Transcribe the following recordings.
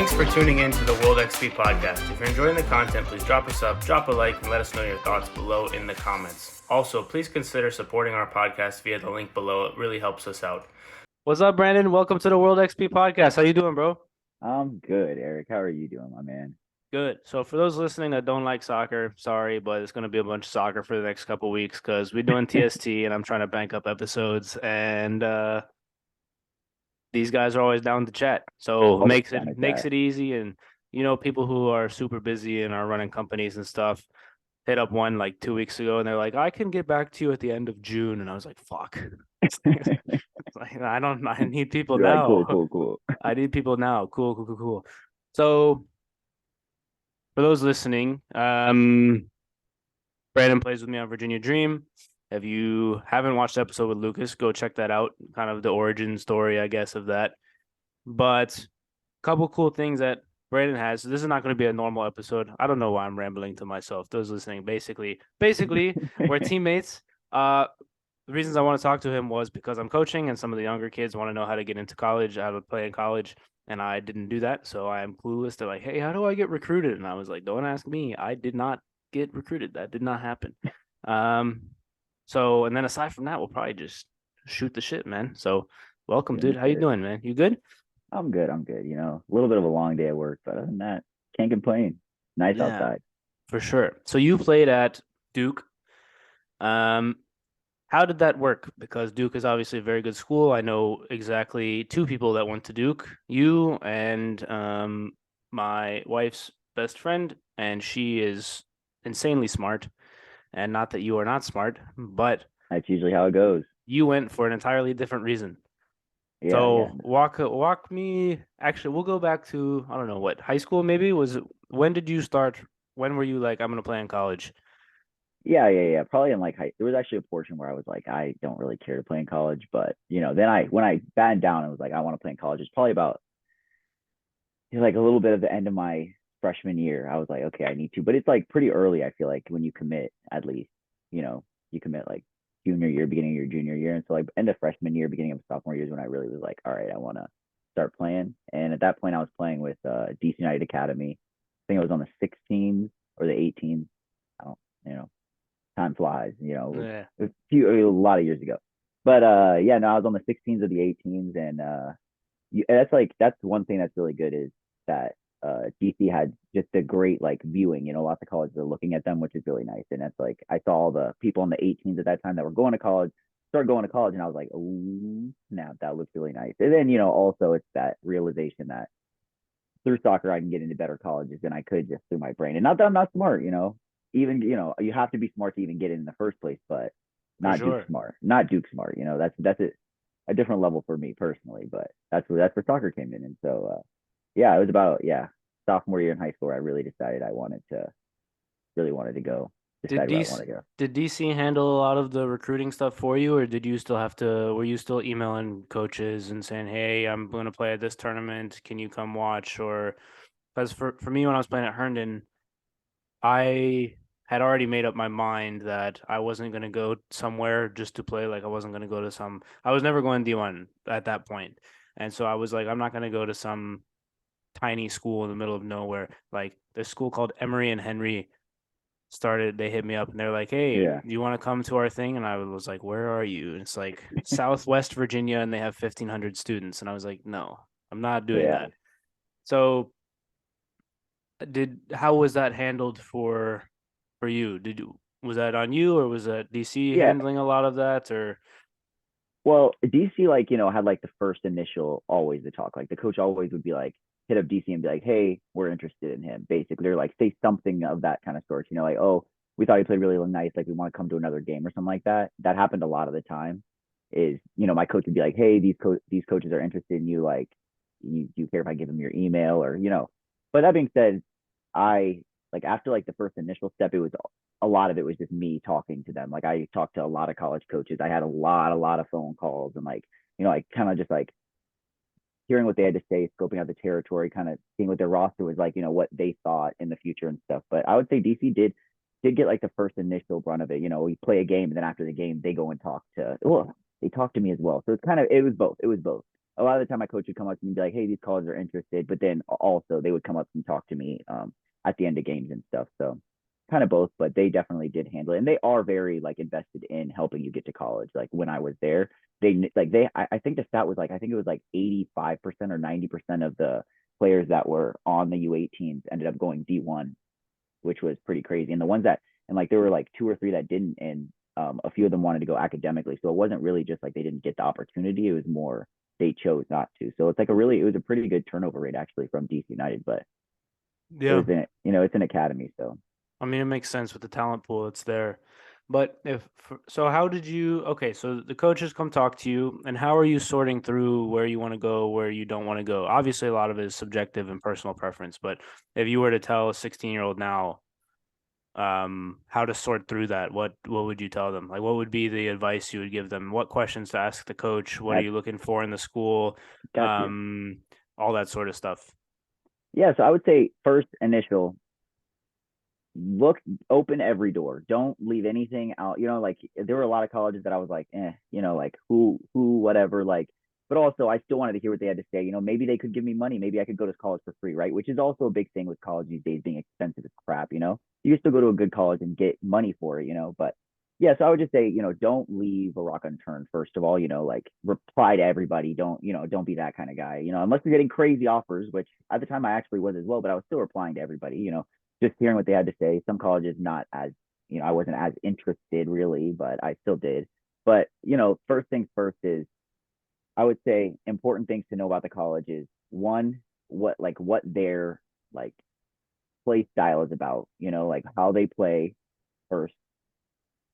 Thanks for tuning in to the World XP podcast. If you're enjoying the content, please drop us up, drop a like, and let us know your thoughts below in the comments. Also, please consider supporting our podcast via the link below. It really helps us out. What's up, Brandon? Welcome to the World XP podcast. How you doing, bro? I'm good, Eric. How are you doing, my man? Good. So for those listening that don't like soccer, sorry, but it's going to be a bunch of soccer for the next couple of weeks because we're doing TST and I'm trying to bank up episodes and these guys are always down to chat. So makes it easy, and people who are super busy and are running companies and stuff hit up one like 2 weeks ago and they're like, I can get back to you at the end of June, and I was like, fuck. I need people You're now. like, cool. I need people now. Cool. So for those listening, Brandon plays with me on Virginia Dream. If you haven't watched the episode with Lucas, go check that out. Kind of the origin story, I guess, of that. But a couple cool things that Brandon has. So this is not going to be a normal episode. I don't know why I'm rambling to myself. Those listening, basically, we're teammates. The reasons I want to talk to him was because I'm coaching and some of the younger kids want to know how to get into college, how to play in college. And I didn't do that. So I am clueless. They're like, hey, how do I get recruited? And I was like, don't ask me. I did not get recruited. That did not happen. So, and then aside from that, we'll probably just shoot the shit, man. So welcome, dude. How you doing, man? You good? I'm good. A little bit of a long day at work, but other than that, can't complain. Nice outside. For sure. So you played at Duke. How did that work? Because Duke is obviously a very good school. I know exactly two people that went to Duke, you and my wife's best friend, and she is insanely smart. And not that you are not smart, but that's usually how it goes. You went for an entirely different reason. Yeah, so walk me. Actually, we'll go back to, I don't know, what, high school maybe? When did you start? When were you like, I'm going to play in college? Yeah. Probably in like high. There was actually a portion where I was like, I don't really care to play in college, but then when I battened down and was like, I want to play in college. It's probably about like a little bit of the end of my freshman year. I was like, okay, I need to, but it's like pretty early. I feel like when you commit, at least, you commit like junior year, beginning of your junior year, and so like end of freshman year, beginning of sophomore year is when I really was like, all right, I want to start playing. And at that point, I was playing with DC United Academy. I think I was on the 16s or the 18s. I don't, time flies, Yeah. a lot of years ago. But I was on the 16s or the 18s, and that's one thing that's really good is that DC had just a great like viewing. Lots of colleges are looking at them, which is really nice. And that's like I saw all the people on the 18s at that time that were going to college, started going to college, and I was like, oh, snap, that looks really nice. And then also it's that realization that through soccer I can get into better colleges than I could just through my brain. And not that I'm not smart, even you have to be smart to even get in the first place, but not Duke smart, that's a different level for me personally. But that's where soccer came in. And so it was about sophomore year in high school where I really decided I wanted to go. Did DC handle a lot of the recruiting stuff for you, or did you still were you still emailing coaches and saying, hey, I'm going to play at this tournament, can you come watch? Or because for me, when I was playing at Herndon, I had already made up my mind that I wasn't going to go somewhere just to play. Like I wasn't going to go to I was never going D1 at that point. And so I was like, I'm not going to go to some tiny school in the middle of nowhere. Like this school called Emory and Henry they hit me up and they're like, hey, you want to come to our thing? And I was like, where are you? And it's like Southwest Virginia, and they have 1,500 students. And I was like, no, I'm not doing that. So how was that handled for you? Was that on you, or was that DC handling a lot of that? Or well, DC had like the first initial always the talk. Like the coach always would be like hit up DC and be like, hey, we're interested in him. Basically, they're like say something of that kind of sort. Like, oh, we thought he played really nice. Like we want to come to another game or something like that. That happened a lot of the time. Is my coach would be like, hey, these coaches are interested in you. Like, do you care if I give them your email or But that being said, I like after like the first initial step, it was a lot of it was just me talking to them. Like I talked to a lot of college coaches. I had a lot of phone calls and like, I kind of just like hearing what they had to say, scoping out the territory, kind of seeing what their roster was like, what they thought in the future and stuff. But I would say DC did get like the first initial run of it. We play a game and then after the game, they go and they talk to me as well. So it was both. a lot of the time my coach would come up to me and be like, hey, these colleges are interested, but then also they would come up and talk to me at the end of games and stuff. So kind of both, but they definitely did handle it, and they are very like invested in helping you get to college. Like when I was there, I think the stat was like, I think it was like 85% or 90% of the players that were on the U18s ended up going D1, which was pretty crazy. And the ones that, and like there were like two or three that didn't, and a few of them wanted to go academically. So it wasn't really just like they didn't get the opportunity. It was more they chose not to. So it's like it was a pretty good turnover rate actually from DC United, but it Yeah. was it's an academy. So I mean, it makes sense with the talent pool that's there. But so how did you, okay, so the coaches come talk to you, and how are you sorting through where you want to go, where you don't want to go? Obviously, a lot of it is subjective and personal preference, but if you were to tell a 16-year-old now, how to sort through that, what would you tell them? Like, what would be the advice you would give them? What questions to ask the coach? What are that you looking for in the school? got you. All that sort of stuff. Yeah, so I would say first initial, look, open every door. Don't leave anything out. Like there were a lot of colleges that I was like, like who, whatever. Like, but also I still wanted to hear what they had to say. Maybe they could give me money. Maybe I could go to college for free, right? Which is also a big thing with college these days being expensive as crap. You can still go to a good college and get money for it. But yeah, so I would just say, don't leave a rock unturned. First of all, like reply to everybody. Don't be that kind of guy. Unless you're getting crazy offers, which at the time I actually was as well, but I was still replying to everybody. Just hearing what they had to say. Some colleges not as, I wasn't as interested really, but I still did. But, first things first is I would say important things to know about the college is one, what their like play style is about, like how they play first,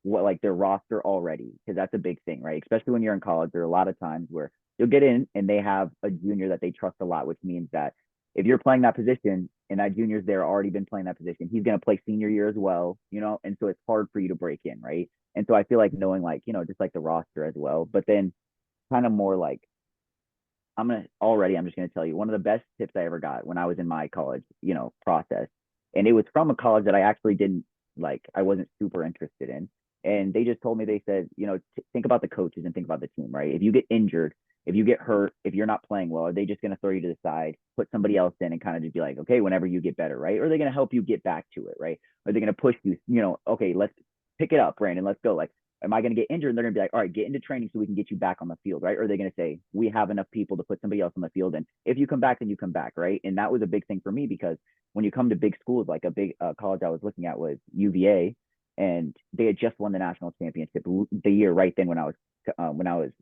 what like their roster already, because that's a big thing, right? Especially when you're in college, there are a lot of times where you'll get in and they have a junior that they trust a lot, which means that if you're playing that position and that junior's there already been playing that position, he's going to play senior year as well, and so it's hard for you to break in, right? And so I feel like knowing like, just like the roster as well, but then kind of more like I'm just gonna tell you one of the best tips I ever got when I was in my college, process. And it was from a college that I actually didn't like, I wasn't super interested in. And they just told me, they said, think about the coaches and think about the team, right? If you get injured, if you get hurt, if you're not playing well, are they just gonna throw you to the side, put somebody else in and kind of just be like, okay, whenever you get better, right? Or are they gonna help you get back to it, right? Are they gonna push you, okay, let's pick it up, Brandon, let's go. Like, am I going to get injured? And they're going to be like, all right, get into training so we can get you back on the field, right? Or are they going to say, we have enough people to put somebody else on the field? And if you come back, then you come back, right? And that was a big thing for me because when you come to big schools, like a big college I was looking at was UVA, and they had just won the national championship the year right then when I was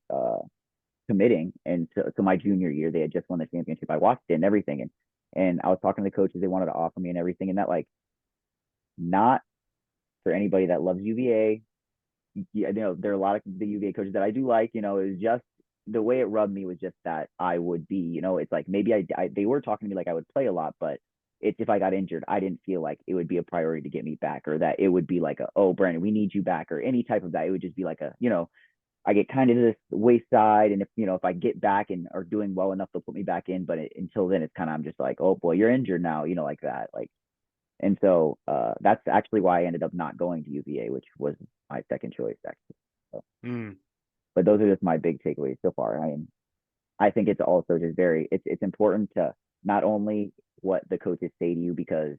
committing. And so my junior year, they had just won the championship. I watched it and everything. And I was talking to the coaches, they wanted to offer me and everything. And that, like, not for anybody that loves UVA, there are a lot of the UVA coaches that I do like. It was just the way it rubbed me was just that I would be, it's like maybe they were talking to me like I would play a lot, but it's if I got injured, I didn't feel like it would be a priority to get me back, or that it would be like oh, Brandon, we need you back, or any type of that. It would just be like I get kind of to this wayside, and if I get back and are doing well enough, they'll put me back in. But until then, it's kind of I'm just like, oh boy, you're injured now, like that, like. And so that's actually why I ended up not going to UVA, which was my second choice actually. So, but those are just my big takeaways so far. I think it's also just it's important to not only what the coaches say to you, because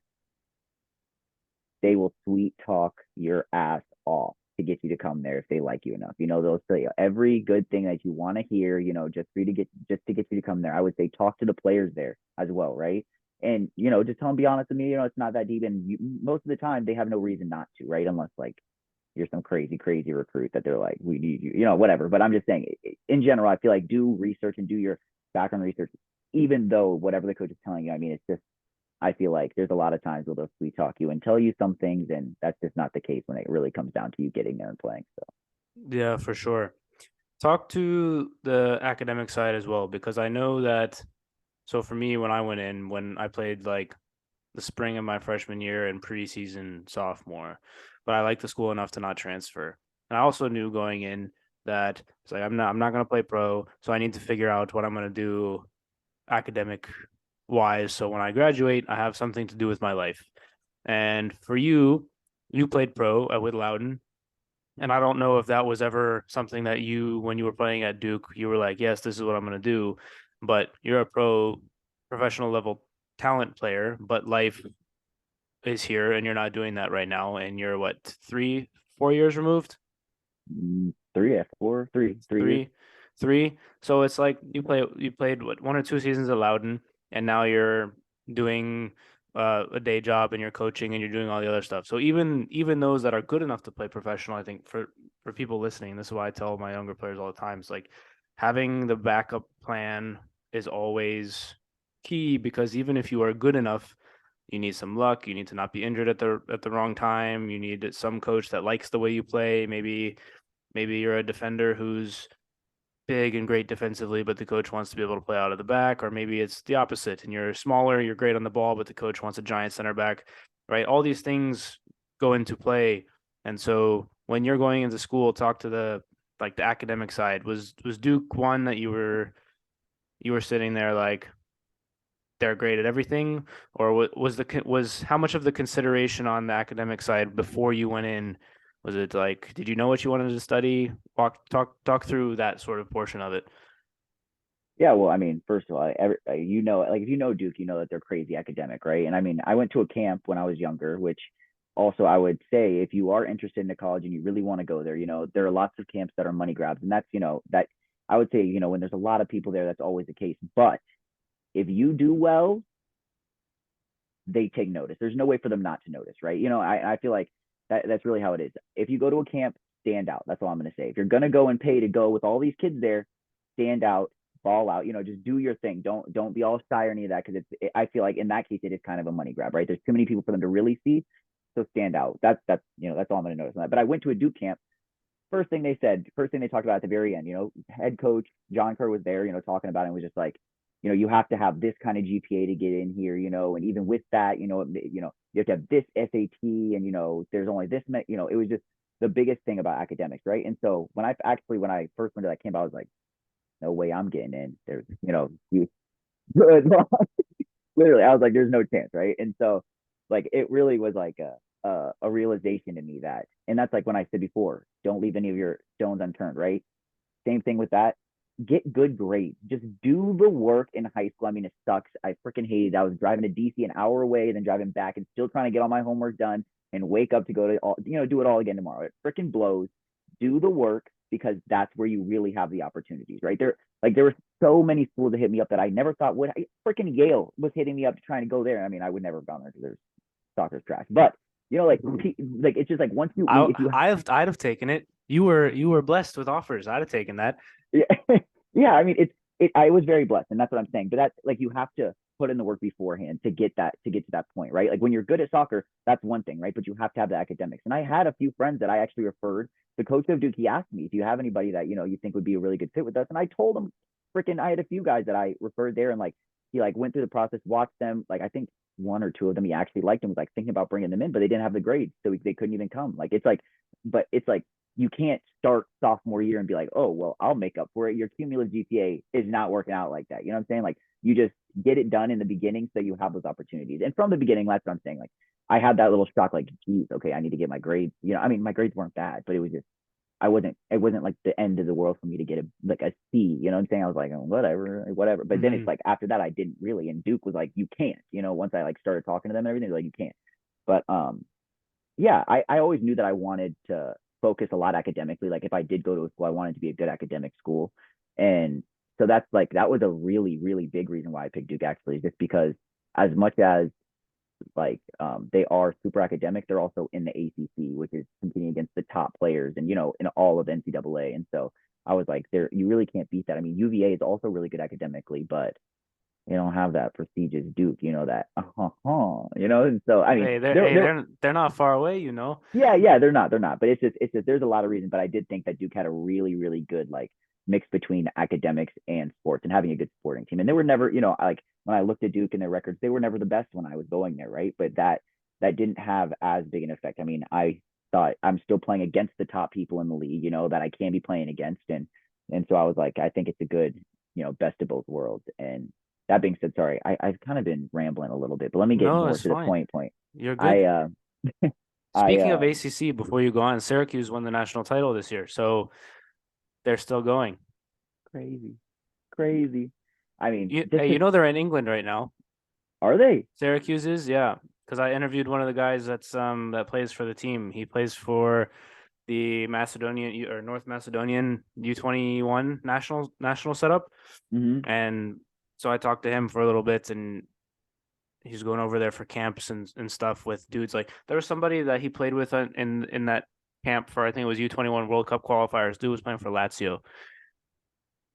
they will sweet talk your ass off to get you to come there if they like you enough. They'll say every good thing that you want to hear, just for you to get you to come there. I would say talk to the players there as well, right? And just tell them, be honest with me, it's not that deep. And most of the time they have no reason not to, right? Unless like you're some crazy recruit that they're like, we need you, whatever. But I'm just saying, in general, I feel like do research and do your background research, even though whatever the coach is telling you. I mean, it's just, I feel like there's a lot of times where they'll sweet talk you and tell you some things, and that's just not the case when it really comes down to you getting there and playing. So Yeah, for sure. Talk to the academic side as well, because I know that. So for me, when I played like the spring of my freshman year and preseason sophomore, but I liked the school enough to not transfer. And I also knew going in that it's like I'm not going to play pro, so I need to figure out what I'm going to do academic wise. So when I graduate, I have something to do with my life. And for you, you played pro with Loudon. And I don't know if that was ever something that you, when you were playing at Duke, you were like, yes, this is what I'm going to do. But you're a professional level talent player, but life is here and you're not doing that right now. And you're what, 4 years removed? 3, yeah, 4, 3 years. Three, three. So it's like you played what, 1 or 2 seasons at Loudon, and now you're doing a day job and you're coaching and you're doing all the other stuff. So even those that are good enough to play professional, I think for people listening, this is why I tell my younger players all the time. It's like having the backup plan is always key, because even if you are good enough, you need some luck. You need to not be injured at the wrong time. You need some coach that likes the way you play. Maybe you're a defender who's big and great defensively, but the coach wants to be able to play out of the back, or maybe it's the opposite and you're smaller, you're great on the ball, but the coach wants a giant center back, right? All these things go into play. And so when you're going into school, talk to the academic side. Was Duke one that you were sitting there like they're great at everything, or was how much of the consideration on the academic side before you went in? Was it like, did you know what you wanted to study? Talk through that sort of portion of it. Yeah, well, I mean, first of all, like if you know Duke, you know that they're crazy academic, right? And I mean, I went to a camp when I was younger, which also I would say if you are interested in the college and you really want to go there, there are lots of camps that are money grabs, and that's that I would say when there's a lot of people there, that's always the case. But if you do well, they take notice. There's no way for them not to notice, right? I feel like that's really how it is. If you go to a camp, stand out. That's all I'm going to say. If you're going to go and pay to go with all these kids there, stand out, ball out. Just do your thing. Don't be all shy or any of that, because I feel like in that case it is kind of a money grab, right? There's too many people for them to really see. So stand out. That's all I'm going to notice on that. But I went to a Duke camp. First thing they talked about at the very end, head coach John Kerr was there, talking about it, and was just like, you have to have this kind of GPA to get in here, and even with that, you have to have this SAT, and there's only this, it was just the biggest thing about academics, right? And so when I first went to that camp, I was like, no way I'm getting in. There's, you good. Literally, I was like, there's no chance, right? And so, like, it really was like a realization to me that, and that's like when I said before, don't leave any of your stones unturned, right? Same thing with that. Get good grades. Just do the work in high school. I mean, it sucks. I freaking hated it. I was driving to DC an hour away, then driving back, and still trying to get all my homework done and wake up to go to do it all again tomorrow. It freaking blows. Do the work, because that's where you really have the opportunities, right? There were so many schools that hit me up that I never thought would. Freaking Yale was hitting me up to trying to go there. I mean, I would never have gone there because there's soccer's trash. But like it's just like once you if you I'd have taken it. You were blessed with offers. I'd have taken that. yeah, yeah. I mean, I was very blessed, and that's what I'm saying. But that's like you have to put in the work beforehand to get to that point, right? Like when you're good at soccer, that's one thing, right? But you have to have the academics. And I had a few friends that I actually referred. The coach of Duke, he asked me, if you have anybody that you think would be a really good fit with us, and I told him, freaking, I had a few guys that I referred there, and like he like went through the process, watched them. Like I think one or two of them he actually liked and was like thinking about bringing them in, but they didn't have the grades, so they couldn't even come. But it's like you can't start sophomore year and be like, oh, well, I'll make up for it. Your cumulative GPA is not working out like that. You know what I'm saying? Like you just get it done in the beginning so you have those opportunities. And from the beginning, that's what I'm saying. Like I had that little shock, like, geez, okay, I need to get my grades. I mean, my grades weren't bad, but it was just, it wasn't like the end of the world for me to get a C, you know what I'm saying? I was like, oh, whatever. But then it's like, after that, I didn't really, and Duke was like, you can't, once I like started talking to them and everything, like, you can't. But, yeah, I always knew that I wanted to focus a lot academically. Like if I did go to a school, I wanted to be a good academic school. And so that was a really, really big reason why I picked Duke, actually, just because as much as they are super academic, they're also in the ACC, which is competing against the top players and, in all of NCAA. And so I was like, you really can't beat that. I mean, UVA is also really good academically, but they don't have that prestigious Duke, and so I mean, Hey, they're not far away, yeah, they're not, but it's just there's a lot of reasons, but I did think that Duke had a really, really good like mix between academics and sports and having a good sporting team. And they were never, like when I looked at Duke and their records, they were never the best when I was going there, right? But that didn't have as big an effect. I mean, I thought I'm still playing against the top people in the league, that I can be playing against, and so I was like, I think it's a good, best of both worlds. And that being said, sorry, I've kind of been rambling a little bit, but let me get No, more it's to the fine. point. You're good. I Speaking of ACC, before you go on, Syracuse won the national title this year, so they're still going. Crazy. I mean, You know they're in England right now. are they? Syracuse is, yeah, because I interviewed one of the guys that plays for the team. He plays for the Macedonian or North Macedonian U21 national setup, and so I talked to him for a little bit, and he's going over there for camps and stuff with dudes. Like there was somebody that he played with in that camp for, I think it was U21 World Cup qualifiers. Dude was playing for Lazio.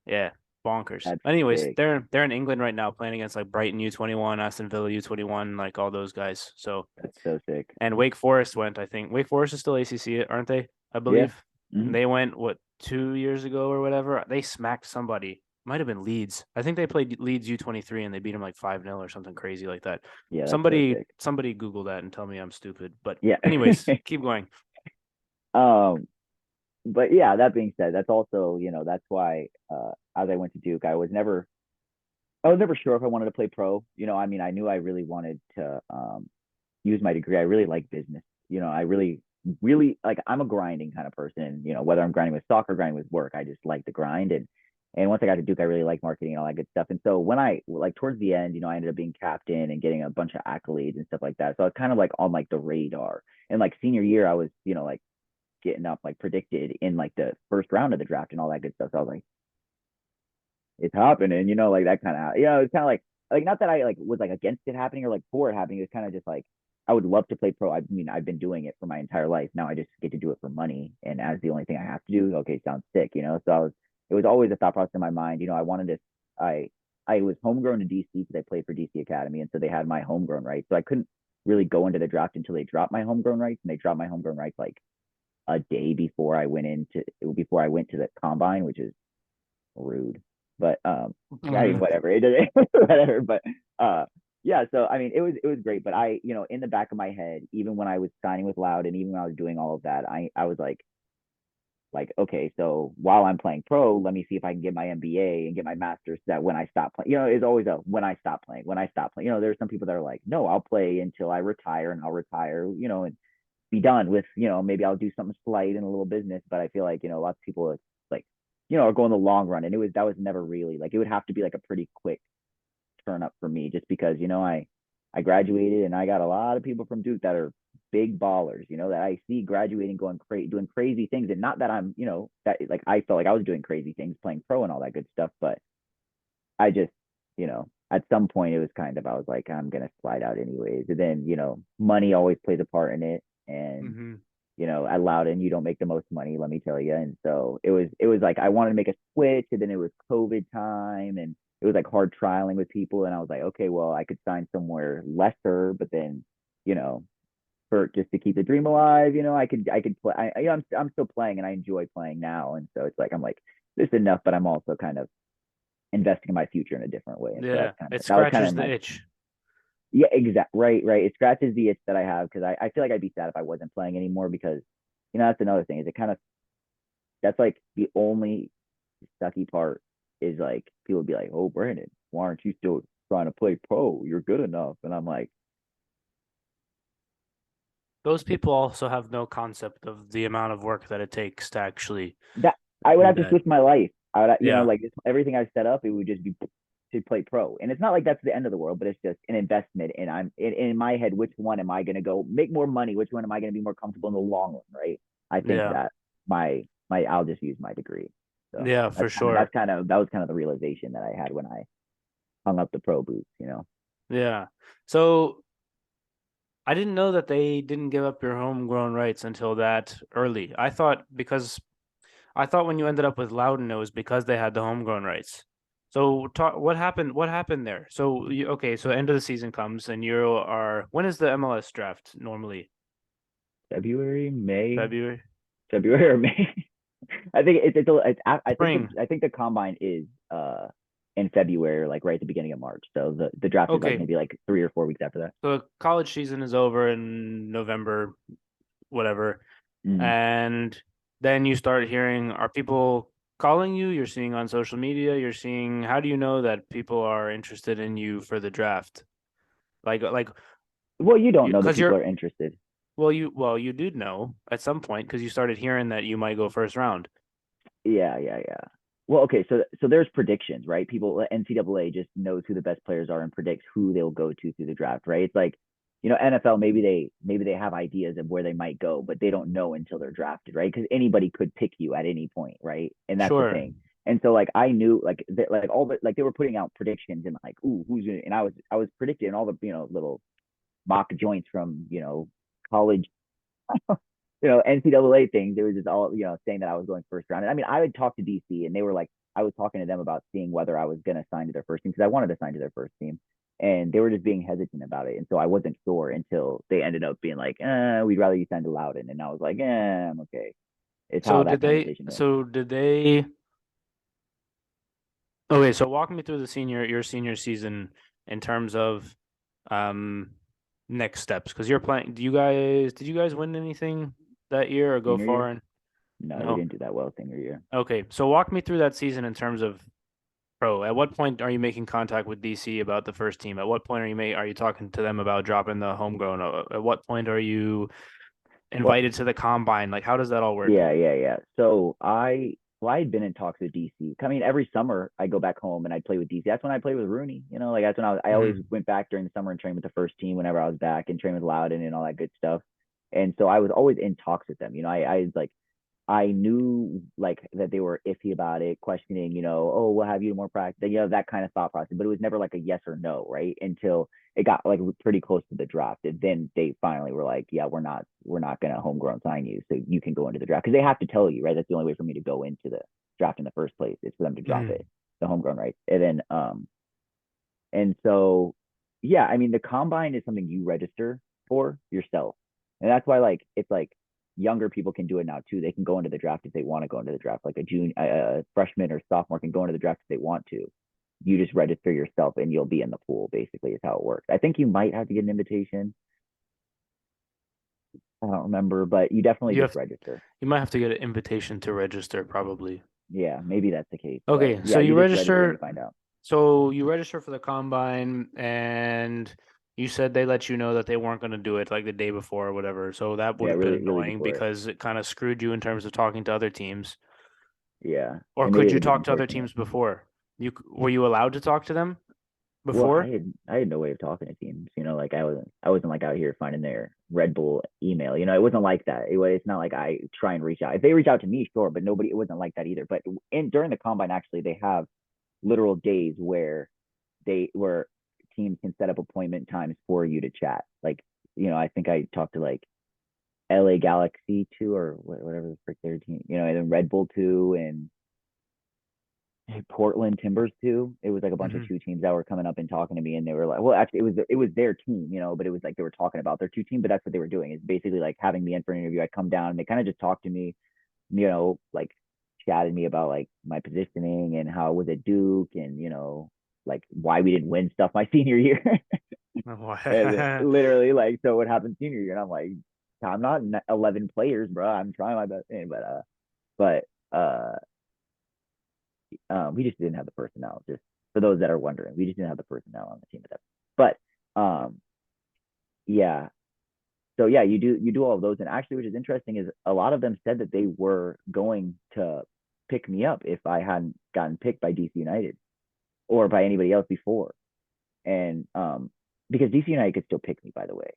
Yeah, bonkers. That's Anyways, sick. they're in England right now playing against like Brighton U21, Aston Villa U21, like all those guys. So That's so sick. and Wake Forest went, I think. Wake Forest is still ACC, aren't they? I believe. Mhm. They went 2 years ago or whatever. They smacked somebody. Might have been Leeds. I think they played Leeds U23 and they beat them like 5-0 or something crazy like that. Yeah, that's so sick. Somebody Google that and tell me I'm stupid. But Yeah. anyways, keep going. But yeah, that being said, that's also, that's why as I went to Duke, I was never sure if I wanted to play pro. I mean, I knew I really wanted to use my degree. I really like business. I really like, I'm a grinding kind of person. Whether I'm grinding with soccer, grinding with work, I just like the grind. And once I got to Duke, I really like marketing and all that good stuff. And so when I like towards the end, I ended up being captain and getting a bunch of accolades and stuff like that. So I was kind of like on like the radar. And like senior year, I was, like getting up like predicted in like the first round of the draft and all that good stuff. So I was like, it's happening, like that kind of, it's kind of like not that I like was like against it happening or like for it happening. It's kind of just like I would love to play pro. I mean, I've been doing it for my entire life. Now I just get to do it for money, and as the only thing I have to do, okay, sounds sick, So it was always a thought process in my mind. I wanted to. I was homegrown in DC because I played for DC Academy, and so they had my homegrown rights. So I couldn't really go into the draft until they dropped my homegrown rights, and they dropped my homegrown rights like a day before I went to the combine, which is rude. But I mean, whatever. It doesn't whatever. But yeah, so I mean it was great. But I, in the back of my head, even when I was signing with Loud and even when I was doing all of that, I was like, okay, so while I'm playing pro, let me see if I can get my MBA and get my master's so that when I stop playing, it's always a when I stop playing. There's some people that are like, no, I'll play until I retire and I'll retire, and be done with, maybe I'll do something slight in a little business. But I feel like, lots of people like, are going the long run. And that was never really like, it would have to be like a pretty quick turn up for me just because, I graduated and I got a lot of people from Duke that are big ballers, that I see graduating, doing crazy things. And not that I'm, that like, I felt like I was doing crazy things playing pro and all that good stuff. But I just, at some point it was kind of, I was like, I'm going to slide out anyways. And then, money always plays a part in it. And at Loudon, you don't make the most money, let me tell you. And so it was like I wanted to make a switch, and then it was COVID time, and it was like hard trialing with people. And I was like, okay, well, I could sign somewhere lesser, but then, for just to keep the dream alive, I could play. I'm still playing, and I enjoy playing now. And so it's like I'm like, this is enough, but I'm also kind of investing in my future in a different way. And yeah, so it scratches the itch. Yeah, exactly. Right. It scratches the itch that I have because I feel like I'd be sad if I wasn't playing anymore because, that's another thing is it kind of, that's like the only sucky part is like people be like, oh, Brandon, why aren't you still trying to play pro? You're good enough. And I'm like, those people also have no concept of the amount of work that it takes to actually that I would have to switch my life. I would, Yeah. like everything I've set up, it would just be to play pro. And it's not like that's the end of the world, but it's just an investment. And I'm in my head, which one am I going to go make more money? Which one am I going to be more comfortable in the long run? Right. I think that my I'll just use my degree. So yeah, for sure. That was kind of the realization that I had when I hung up the pro boots, Yeah. So I didn't know that they didn't give up your homegrown rights until that early. I thought when you ended up with Loudon, it was because they had the homegrown rights. So what happened? What happened there? So so end of the season comes and when is the MLS draft normally? February or May. I think I think the combine is in February, like right at the beginning of March. So the draft is like maybe like 3 or 4 weeks after that. So college season is over in November, whatever. And then you start hearing, are people calling you? You're seeing on social media, how do you know that people are interested in you for the draft? Like well, you don't know that people are interested. Well, you did know at some point because you started hearing that you might go first round. Yeah, yeah, yeah. Well, okay, so there's predictions, right? People, NCAA just knows who the best players are and predicts who they'll go to through the draft, right? It's like, NFL maybe they have ideas of where they might go, but they don't know until they're drafted, right? Because anybody could pick you at any point, right? And that's the Sure. thing. And so like I knew like all the like they were putting out predictions and like, ooh, who's gonna, and I was predicting all the little mock joints from college NCAA things. It was just all, saying that I was going first round. And I mean, I would talk to DC and they were like, I was talking to them about seeing whether I was going to sign to their first team because I wanted to sign to their first team. And they were just being hesitant about it. And so I wasn't sure until they ended up being like, we'd rather you sign to Loudon. And I was like, I'm okay. It's how So did that they? conversation went. So did they? Okay, so walk me through your senior season in terms of um next steps because you're playing. Did you guys win anything that year or go Senior far? year? And No, we no. didn't do that well senior year. Okay, so walk me through that season in terms of pro. At what point are you making contact with DC about the first team? At what point are you talking to them about dropping the homegrown? At what point are you Well, invited to the combine? Like, how does that all work? yeah, yeah, yeah. I had been in talks with DC. I mean, every summer I go back home and I'd play with DC. That's when I played with Rooney. Like that's when I always Hmm. went back during the summer and trained with the first team whenever I was back and trained with Loudon and all that good stuff. And so I was always in talks with them. I like I knew like that they were iffy about it, questioning, oh, we'll have you more practice, that kind of thought process. But it was never like a yes or no, right? Until it got like pretty close to the draft. And then they finally were like, yeah, we're not gonna homegrown sign you, so you can go into the draft because they have to tell you, right? That's the only way for me to go into the draft in the first place is for them to drop it, Hmm. the homegrown rights, and then and so yeah, I mean the combine is something you register for yourself, and that's why like it's like younger people can do it now too. They can go into the draft if they want to go into the draft, like a freshman or sophomore can go into the draft if they want to. You just register yourself and you'll be in the pool. Basically, is how it works. I think you might have to get an invitation. I don't remember, but you definitely You just have register. you might have to get an invitation to register, probably. Yeah, maybe that's the case, but Okay, so yeah, you you just register and you register. find out. So you register for the combine, and you said they let you know that they weren't going to do it like the day before or whatever. So that would Yeah, have been really, really annoying before it. because it kind of screwed you in terms of talking to other teams. Yeah, Or it made could it you a bit talk to other unfortunate. teams before? Were you allowed to talk to them Well, I before? had I had no way of talking to teams. Like I wasn't like out here finding their Red Bull email. It wasn't like that. It's not like I try and reach out. If they reach out to me, sure, but nobody. It wasn't like that either. But during the combine, actually, they have literal days where teams can set up appointment times for you to chat. Like, I think I talked to like LA Galaxy 2 or whatever the frick their team, and then Red Bull 2 and Portland Timbers 2. It was like a bunch of Hmm. two teams that were coming up and talking to me, and they were like, well, actually, it was their team, but it was like they were talking about their two team, but that's what they were doing. It's basically like having me in for an interview. I'd come down and they kind of just talked to me, like chatted me about like my positioning and how I was at Duke and like why we didn't win stuff my senior year. And literally like so what happened senior year and I'm like I'm not 11 players, bro. I'm trying my best. But we just didn't have the personnel. Just for those that are wondering, we just didn't have the personnel on the team at that. But yeah. So yeah, you do all of those, and actually, which is interesting is a lot of them said that they were going to pick me up if I hadn't gotten picked by DC United or by anybody else before, and because DC United could still pick me, by the way,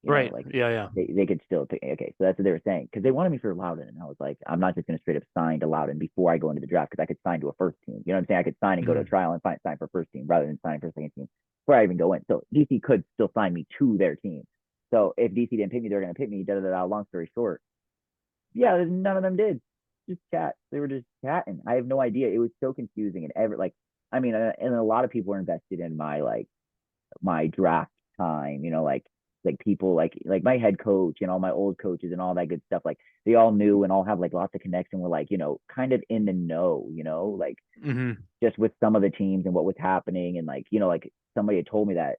Right. like Yeah, yeah. they could still pick. Okay, so that's what they were saying because they wanted me for Loudon, and I was like, I'm not just going to straight up sign to Loudon before I go into the draft because I could sign to a first team. You know what I'm saying? I could sign and go to a Mhm. trial and sign for first team rather than signing for a second team before I even go in. So DC could still sign me to their team. So if DC didn't pick me, they're going to pick me. Da da da. Long story short, yeah, none of them did. Just chat. They were just chatting. I have no idea. It was so confusing and I mean, and a lot of people were invested in my draft time, like people like my head coach and all my old coaches and all that good stuff. Like they all knew and all have like lots of connection. Were like, kind of in the know, like Mhm. just with some of the teams and what was happening. And like, like somebody had told me that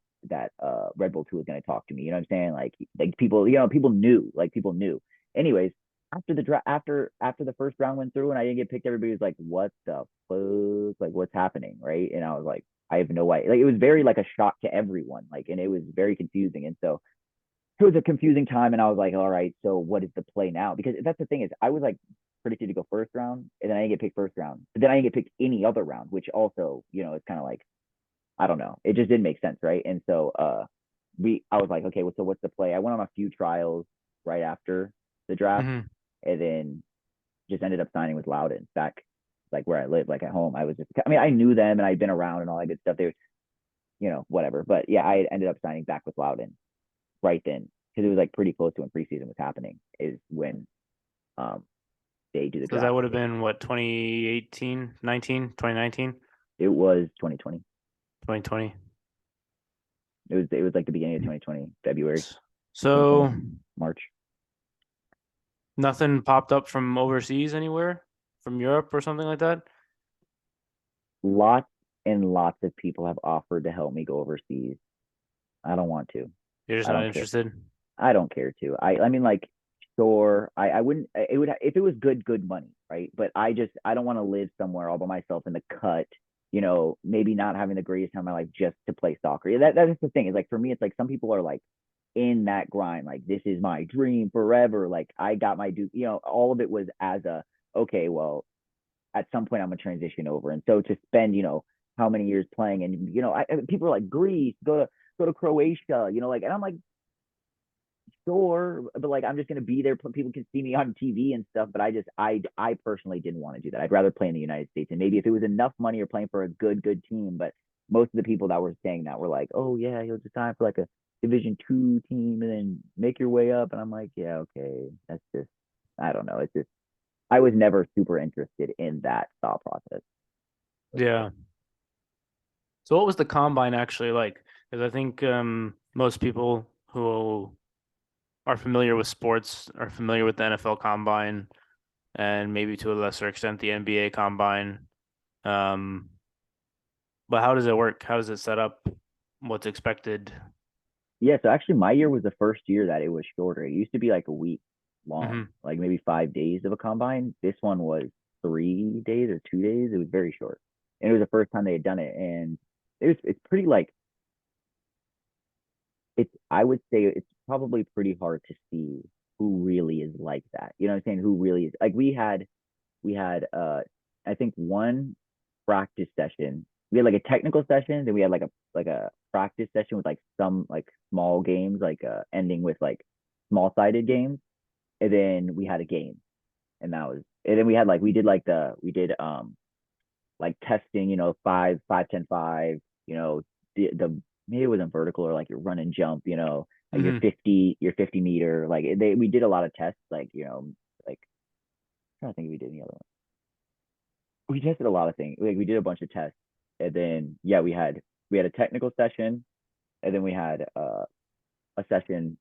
Red Bull 2 was gonna talk to me. You know what I'm saying? Like people, people knew. Anyways, after the draft after the first round went through and I didn't get picked, everybody was like, what the fuck? Like what's happening? Right. And I was like, I have no idea. Like it was very like a shock to everyone. Like, and it was very confusing. And so it was a confusing time, and I was like, all right, so what is the play now? Because that's the thing is, I was like predicted to go first round, and then I didn't get picked first round, but then I didn't get picked any other round, which also, it's kind of like I don't know, it just didn't make sense, right? And so I was like, okay, well, so what's the play? I went on a few trials right after the draft, Mm-hmm. and then just ended up signing with Loudon back like where I live, like at home. I mean, I knew them and I'd been around and all that good stuff. They were, whatever. But yeah, I ended up signing back with Loudon right then because it was like pretty close to when preseason was happening. Is when um they do the So that draft. would have been what, 2018, 19, 2019, It was 2020. 2020. It was like the beginning of 2020, February, So 2020, March. nothing popped up from overseas anywhere, from Europe or something like that. Lots and lots of people have offered to help me go overseas. I don't want to. You're just I not don't care. interested. I don't care to. I mean, like, sure, I wouldn't. It would if it was good money, right? But I don't want to live somewhere all by myself in the cut. Maybe not having the greatest time of my life just to play soccer. Yeah, that's the thing. Is like for me, it's like some people are like in that grind. Like this is my dream forever. Like I got my do. All of it was as a okay. Well, at some point I'm gonna transition over, and so to spend how many years playing, and people are like Greece, go to Croatia, like, and I'm like sure, but like I'm just gonna be there. People can see me on TV and stuff, but I personally didn't want to do that. I'd rather play in the United States, and maybe if it was enough money or playing for a good team. But most of the people that were saying that were like, oh yeah, you'll just sign for like a Division 2 team and then make your way up. And I'm like, yeah, okay, that's just I don't know. It's just I was never super interested in that thought process. Yeah. So what was the combine actually like? Because I think most people who are familiar with sports are familiar with the NFL combine and maybe to a lesser extent the NBA combine. Um, but how does it work? How does it set up? What's expected? Yeah, so actually my year was the first year that it was shorter. It used to be like a week long, Hmm. like maybe 5 days of a combine. This one was 3 days or 2 days. It was very short. And it was the first time they had done it. And it's pretty like I would say it's probably pretty hard to see who really is like that. You know what I'm saying? Who really is like we had I think one practice session. We had like a technical session, then we had like a practice session with like some like small games, like ending with like small sided games, and then we had a game, and then we did like testing, 5, 5, 10, 5, the maybe it wasn't vertical or like your run and jump, like Hmm. your 50 meter, like we did a lot of tests, like like I'm trying to think if we did any other one. We tested a lot of things. Like we did a bunch of tests, and then yeah, we had a technical session, and then we had a session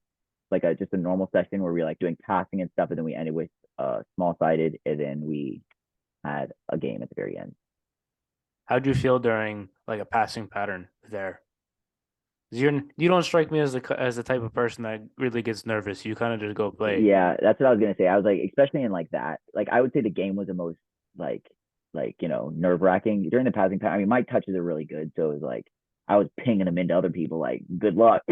like just a normal session where we were like doing passing and stuff, and then we ended with small sided, and then we had a game at the very end. How do you feel during like a passing pattern there? 'Cause you don't strike me as the type of person that really gets nervous. You kind of just go play. Yeah, that's what I was gonna say. I was like, especially in like that, like I would say the game was the most like nerve wracking during the passing. I mean, my touches are really good, so it was like I was pinging them into other people. Like, good luck.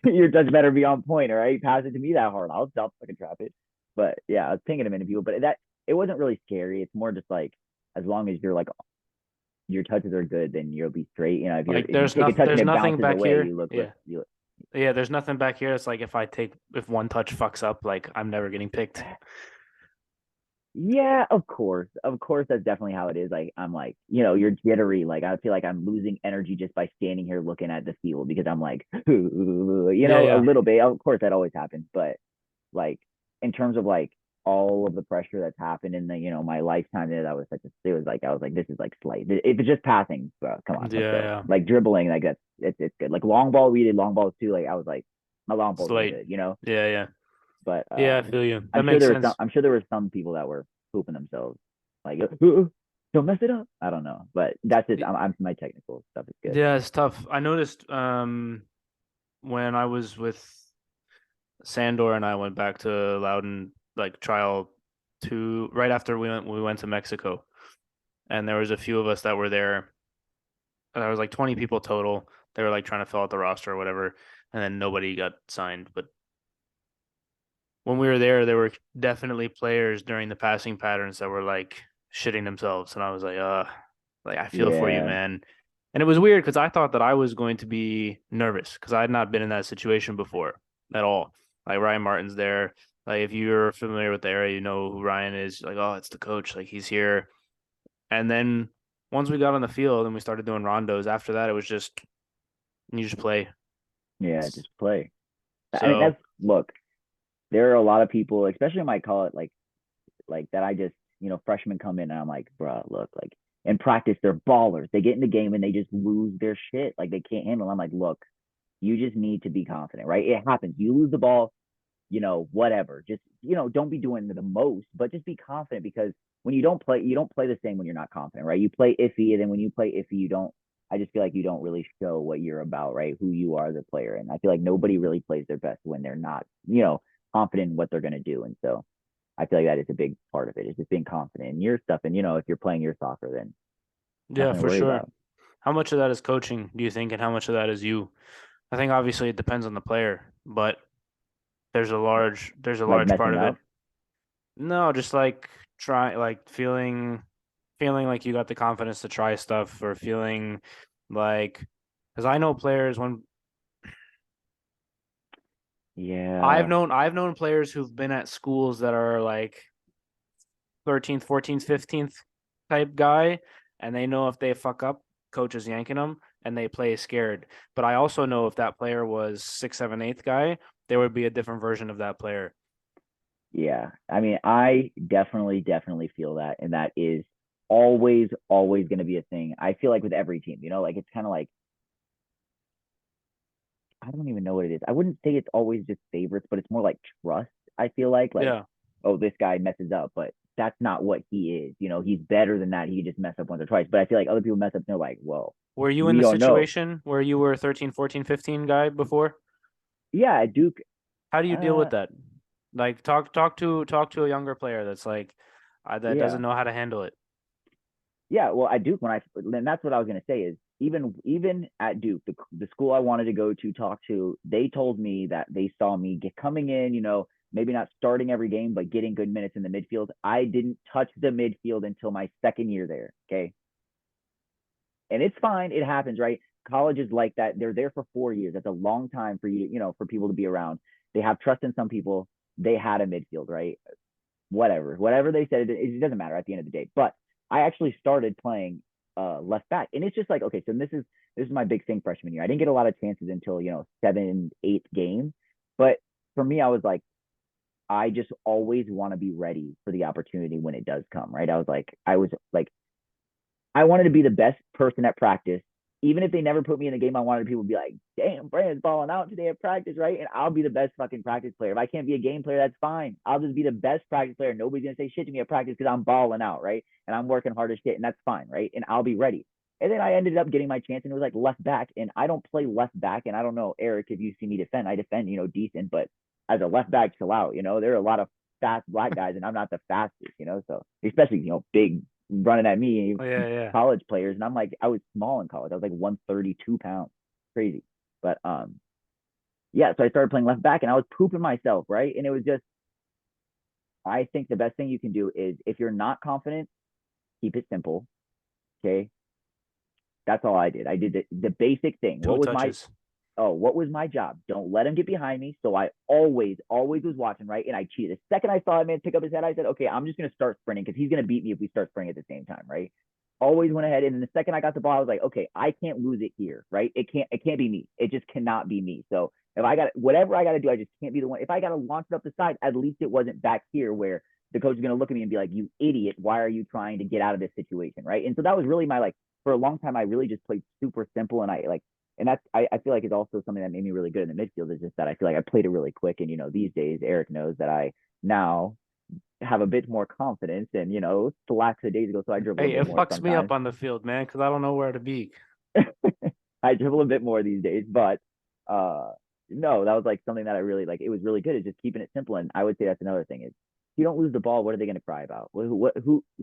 Your touch better be on point, all right? Pass it to me that hard. I'll fucking trap it. But yeah, I was pinging them into people. But it wasn't really scary. It's more just like as long as your touches are good, then you'll be straight. If Like you take a touch and there's it nothing bounces back away, here. you look Yeah. you Yeah, there's nothing back here. It's like if one touch fucks up, like I'm never getting picked. Yeah, of course, that's definitely how it is. Like I'm like, you're jittery. Like I feel like I'm losing energy just by standing here looking at the field because I'm like, Yeah, a yeah. little bit. Of course, that always happens, but like in terms of like all of the pressure that's happened in the my lifetime, that was it was like I was like, this is like slight. If it's just passing, bro, come on, let's Yeah, go. yeah. Like dribbling, like it's good. Like long ball, we did long balls too. Like I was like, my long balls are Slate. good. Yeah, yeah. But Yeah, I feel you. That makes sense. I'm sure there were some people that were pooping themselves. Like, don't mess it up. I don't know, but that's it. I'm my technical stuff is good. Yeah, it's tough. I noticed when I was with Sandor and I went back to Loudon like trial 2 right after we went to Mexico, and there was a few of us that were there. There was like 20 people total. They were like trying to fill out the roster or whatever. and then nobody got signed. But when we were there were definitely players during the passing patterns that were like shitting themselves, and I was like I feel for you, Yeah. man. And it was weird because I thought that I was going to be nervous because I had not been in that situation before at all. Like Ryan Martin's there. Like if you're familiar with the area, you know who Ryan is. Like, oh, it's the coach. Like he's here. And then once we got on the field and we started doing rondos, after that it was just you just play. Yeah, just play. I mean, So look, there are a lot of people, especially in my college, like that I just, freshmen come in and I'm like, bro, look, like in practice, they're ballers. They get in the game and they just lose their shit. Like they can't handle it. I'm like, look, you just need to be confident, right? It happens. You lose the ball, whatever. Just, don't be doing the most, but just be confident because when you don't play the same when you're not confident, right? You play iffy, and then when you play iffy, you don't. I just feel like you don't really show what you're about, right? Who you are as a player, and I feel like nobody really plays their best when they're not, confident in what they're going to do, and so I feel like that is a big part of it. Is just being confident in your stuff, and if you're playing your soccer, then yeah, nothing to for worry sure. about. How much of that is coaching, do you think, and how much of that is you? I think obviously it depends on the player, but there's a Like large part messing of it. up. No, just like try like feeling like you got the confidence to try stuff or feeling like because I know players when Yeah, I've known players who've been at schools that are like 13th, 14th, 15th type guy, and they know if they fuck up, coach is yanking them, and they play scared. But I also know if that player was 6th, 7th, 8th guy, there would be a different version of that player. yeah. I mean, I definitely feel that, and that is always going to be a thing. I feel like with every team, like it's kind of like I don't even know what it is. I wouldn't say it's always just favorites, but it's more like trust. I feel like, Yeah. oh, this guy messes up, but that's not what he is. He's better than that. He could just mess up once or twice. But I feel like other people mess up and they're like, well, Were you in we the don't know. situation where you were 13, 14, 15 guy before? Yeah, Duke. How do you deal Uh, with that? Like talk to a younger player that's like that yeah, doesn't know how to handle it. yeah. Well, at Duke, and that's what I was gonna say is even at Duke, the school I wanted to go to talk to, they told me that they saw me coming in, maybe not starting every game, but getting good minutes in the midfield. I didn't touch the midfield until my second year there. Okay, and it's fine. It happens, right? Colleges like that. They're there for 4 years. That's a long time for you, for people to be around. They have trust in some people. They had a midfield, right? Whatever they said, it doesn't matter at the end of the day. But I actually started playing left back, and it's just like okay, so this is my big thing freshman year. I didn't get a lot of chances until 7, 8 games, but for me, I was like, I just always want to be ready for the opportunity when it does come, right? I was like I wanted to be the best person at practice. Even if they never put me in the game, I wanted people to be like, damn, Brandon's balling out today at practice, right? And I'll be the best fucking practice player. If I can't be a game player, that's fine. I'll just be the best practice player. Nobody's going to say shit to me at practice because I'm balling out, right? And I'm working hard as shit, and that's fine, right? And I'll be ready. And then I ended up getting my chance, and it was like left back. And I don't play left back. And I don't know, Eric, if you see me defend, I defend, decent. But as a left back, chill out. There are a lot of fast black guys, and I'm not the fastest, so especially, big running at me, Oh, yeah, yeah. college players. And I'm like, I was small in college. I was like 132 pounds. Crazy. But yeah, so I started playing left back and I was pooping myself, right? And it was just I think the best thing you can do is if you're not confident, keep it simple. Okay. That's all I did. I did the basic thing. Two touches. What was my job? Don't let him get behind me. So I always was watching, right? And I cheated. The second I saw him pick up his head, I said, okay, I'm just gonna start sprinting because he's gonna beat me if we start sprinting at the same time, right? Always went ahead. And then the second I got the ball, I was like, okay, I can't lose it here, right? It can't be me. It just cannot be me. So if I got whatever I gotta do, I just can't be the one. If I gotta launch it up the side, at least it wasn't back here where the coach is gonna look at me and be like, you idiot, why are you trying to get out of this situation, right? And so that was really my for a long time, I really just played super simple and and that's I feel like it's also something that made me really good in the midfield is just that I feel like I played it really quick. And these days Eric knows that I now have a bit more confidence and slacks a days ago, so I dribble a Hey, bit it more fucks me up sometimes. on the field, man, because I don't know where to be. I dribble a bit more these days, but uh no, that was like something that I really like. It was really good. Is just keeping it simple, and I would say that's another thing is if you don't lose the ball, what are they going to cry about? Who's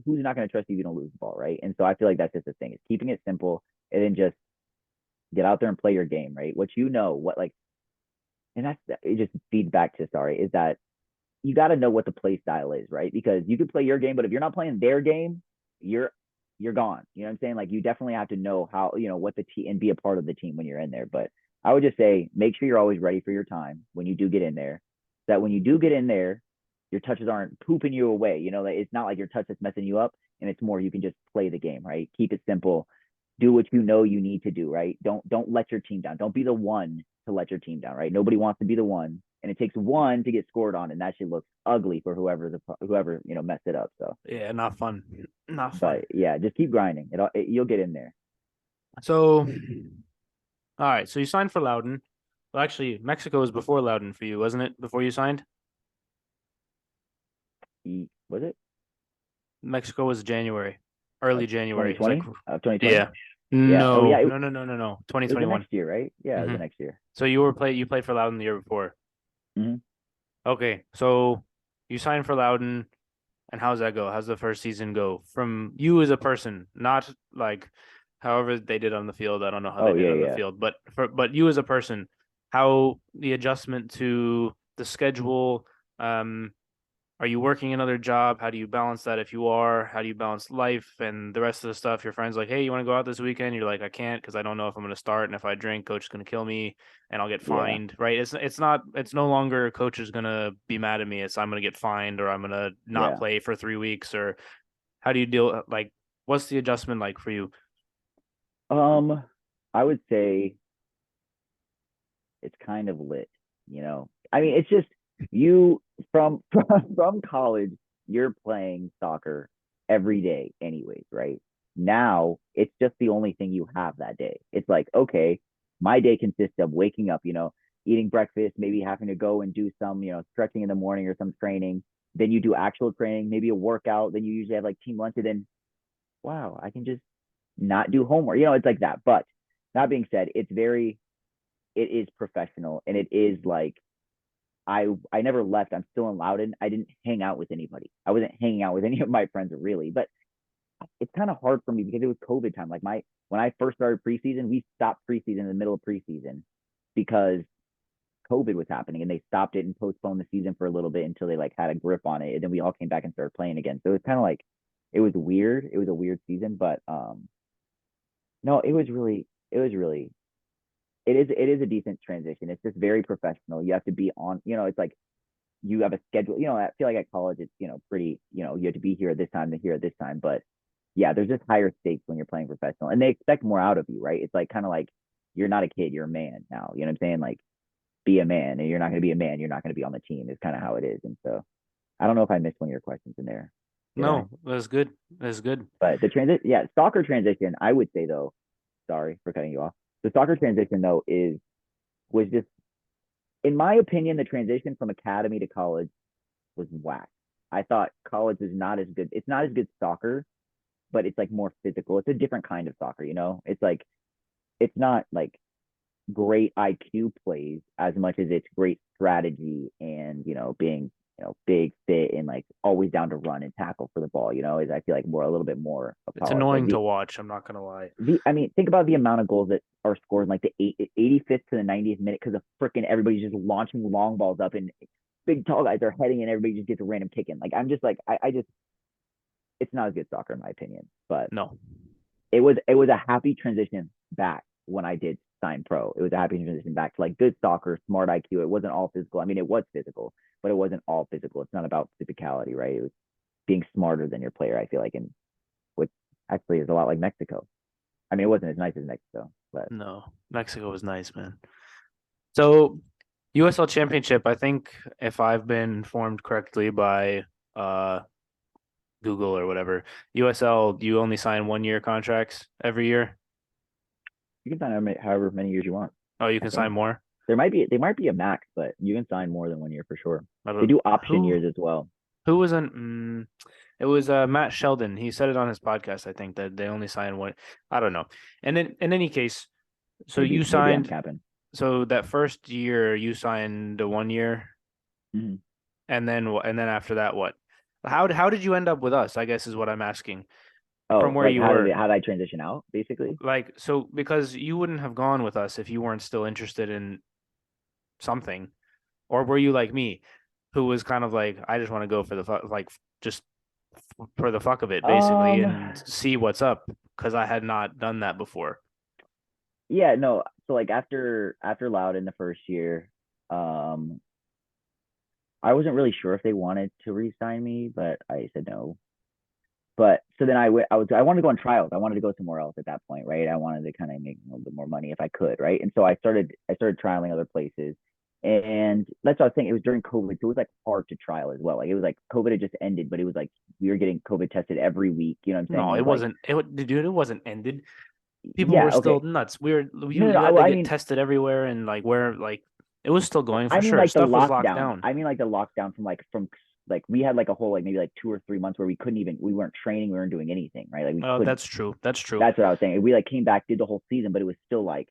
not going to trust you if you don't lose the ball, right? And so I feel like that's just the thing is keeping it simple and then just get out there and play your game, right? What what and it just feeds back to sorry is that you got to know what the play style is, right? Because you could play your game, but if you're not playing their game, you're you're gone. You know what I'm saying? Like you definitely have to know how, what the team and be a part of the team when you're in there. But I would just say make sure you're always ready for your time when you do get in there. So that when you do get in there, your touches aren't pooping you away. That it's not like your touch that's messing you up, and it's more you can just play the game, right? Keep it simple. Do what you know you need to do, right? Don't let your team down. Don't be the one to let your team down, right? Nobody wants to be the one, and it takes one to get scored on, and that shit looks ugly for whoever messed it up. So, Yeah, not fun. Not fun. but yeah, just keep grinding. You'll get in there. So, all right. So you signed for Loudon. Well, actually, Mexico was before Loudon for you, wasn't it? Before you signed? Was it Mexico was January, early January. It was 2020? 2020? yeah. Yeah. Oh No, yeah. no. It was the 2021. next year, right? Yeah, it was the next year. So you played for Loudon the year before. hmm Okay, so you signed for Loudon, and how's that go? How's the first season go from you as a person, not like however they did on the field. I don't know how they Oh did yeah, on the yeah. field, but you as a person, how the adjustment to the schedule, are you working another job? How do you balance that if you are? How do you balance life and the rest of the stuff? Your friends like, hey, you want to go out this weekend? You're like, I can't because I don't know if I'm going to start, and if I drink, coach is going to kill me, and I'll get Yeah. fined. Right? It's no longer coach is going to be mad at me. It's I'm going to get fined or I'm going to not Yeah. play for 3 weeks. Or how do you deal? Like, what's the adjustment like for you? I would say it's kind of lit. I mean, it's just you from college, you're playing soccer every day anyways, right? Now it's just the only thing you have that day. It's like, okay, my day consists of waking up, eating breakfast, maybe having to go and do some, stretching in the morning or some training. Then you do actual training, maybe a workout. Then you usually have like team lunch, and then wow, I can just not do homework. It's like that. But that being said, it is professional, and it is like I never left. I'm still in Loudon. I didn't hang out with anybody. I wasn't hanging out with any of my friends really, but it's kind of hard for me because it was COVID time. Like when I first started preseason, we stopped preseason in the middle of preseason because COVID was happening, and they stopped it and postponed the season for a little bit until they like had a grip on it, and then we all came back and started playing again. So it was kind of like it was weird. It was a weird season, but no, it was really it is a decent transition. It's just very professional. You have to be on, it's like you have a schedule. I feel like at college it's, pretty, you have to be here at this time to here at this time. But yeah, there's just higher stakes when you're playing professional, and they expect more out of you, right? It's like kind of like you're not a kid, you're a man now. You know what I'm saying? Like be a man, and you're not going to be a man, you're not going to be on the team. Is kind of how it is. And so I don't know if I missed one of your questions in there. Did I? No, that's good. That's good. But the transit, yeah, soccer transition, I would say though, sorry for cutting you off. The soccer transition though was just, in my opinion, the transition from academy to college was whack. I thought college is not as good. It's not as good soccer, but it's like more physical. It's a different kind of soccer. It's like it's not like great IQ plays as much as it's great strategy and being big, fit, and like always down to run and tackle for the ball. Is I feel like more a little bit more of It's college. Like annoying to watch. I'm not gonna lie. I mean, think about the amount of goals that are scored in like the 85th to the 90th minute because of freaking everybody's just launching long balls up, and big tall guys are heading and everybody just gets a random kick in. Like I'm just like I just it's not as good soccer in my opinion, but No. it was a happy transition back when I did sign pro. It was a happy transition back to like good soccer, smart IQ. It wasn't all physical. I mean, it was physical, but it wasn't all physical. It's not about physicality, right? It was being smarter than your player. I feel like, and which actually is a lot like Mexico. I mean, it wasn't as nice as Mexico, but No. Mexico was nice, man. So USL Championship, I think if I've been informed correctly by uh Google or whatever, USL you only sign 1 year contracts every year. you can sign however many years you want. Oh, you I can think sign more. there might be a max, but you can sign more than 1 year for sure. I They don't, do option who years as well. who was in it was Matt Sheldon. He said it on his podcast, I think, that they only sign one. I don't know. And then in any case, so you Maybe I'm signed capping. so that first year you signed the 1 year, Mm-hmm. and then after that what? How did you end up with us? I guess is what I'm asking. From Oh, where like you were. how did I transition out basically? Like so because you wouldn't have gone with us if you weren't still interested in something, or were you like me, who was kind of like, I just want to go for just for the fuck of it, basically, Um, and see what's up because I had not done that before. yeah, no. So like after Loud in the first year, um, I wasn't really sure if they wanted to re-sign me, but I said no. But so then I wanted to go on trials. I wanted to go somewhere else at that point, right? I wanted to kind of make a little bit more money if I could, right? And so I started trialing other places. And that's what I was saying. It was during COVID, so it was like hard to trial as well. Like it was like COVID had just ended, but it was like we were getting COVID tested every week. You know what I'm saying? No, It it was like, wasn't. Dude, it wasn't ended. People were yeah, still okay. nuts. No, no, You no. had to I get mean, tested everywhere, and like where like it was still going for I mean sure. like the Stuff was locked lockdown. down. I mean like the lockdown from we had like a whole like maybe like 2 or 3 months where we weren't training, we weren't doing anything, right? Like we Oh, couldn't. that's true. That's true. That's what I was saying. We like came back, did the whole season, but it was still like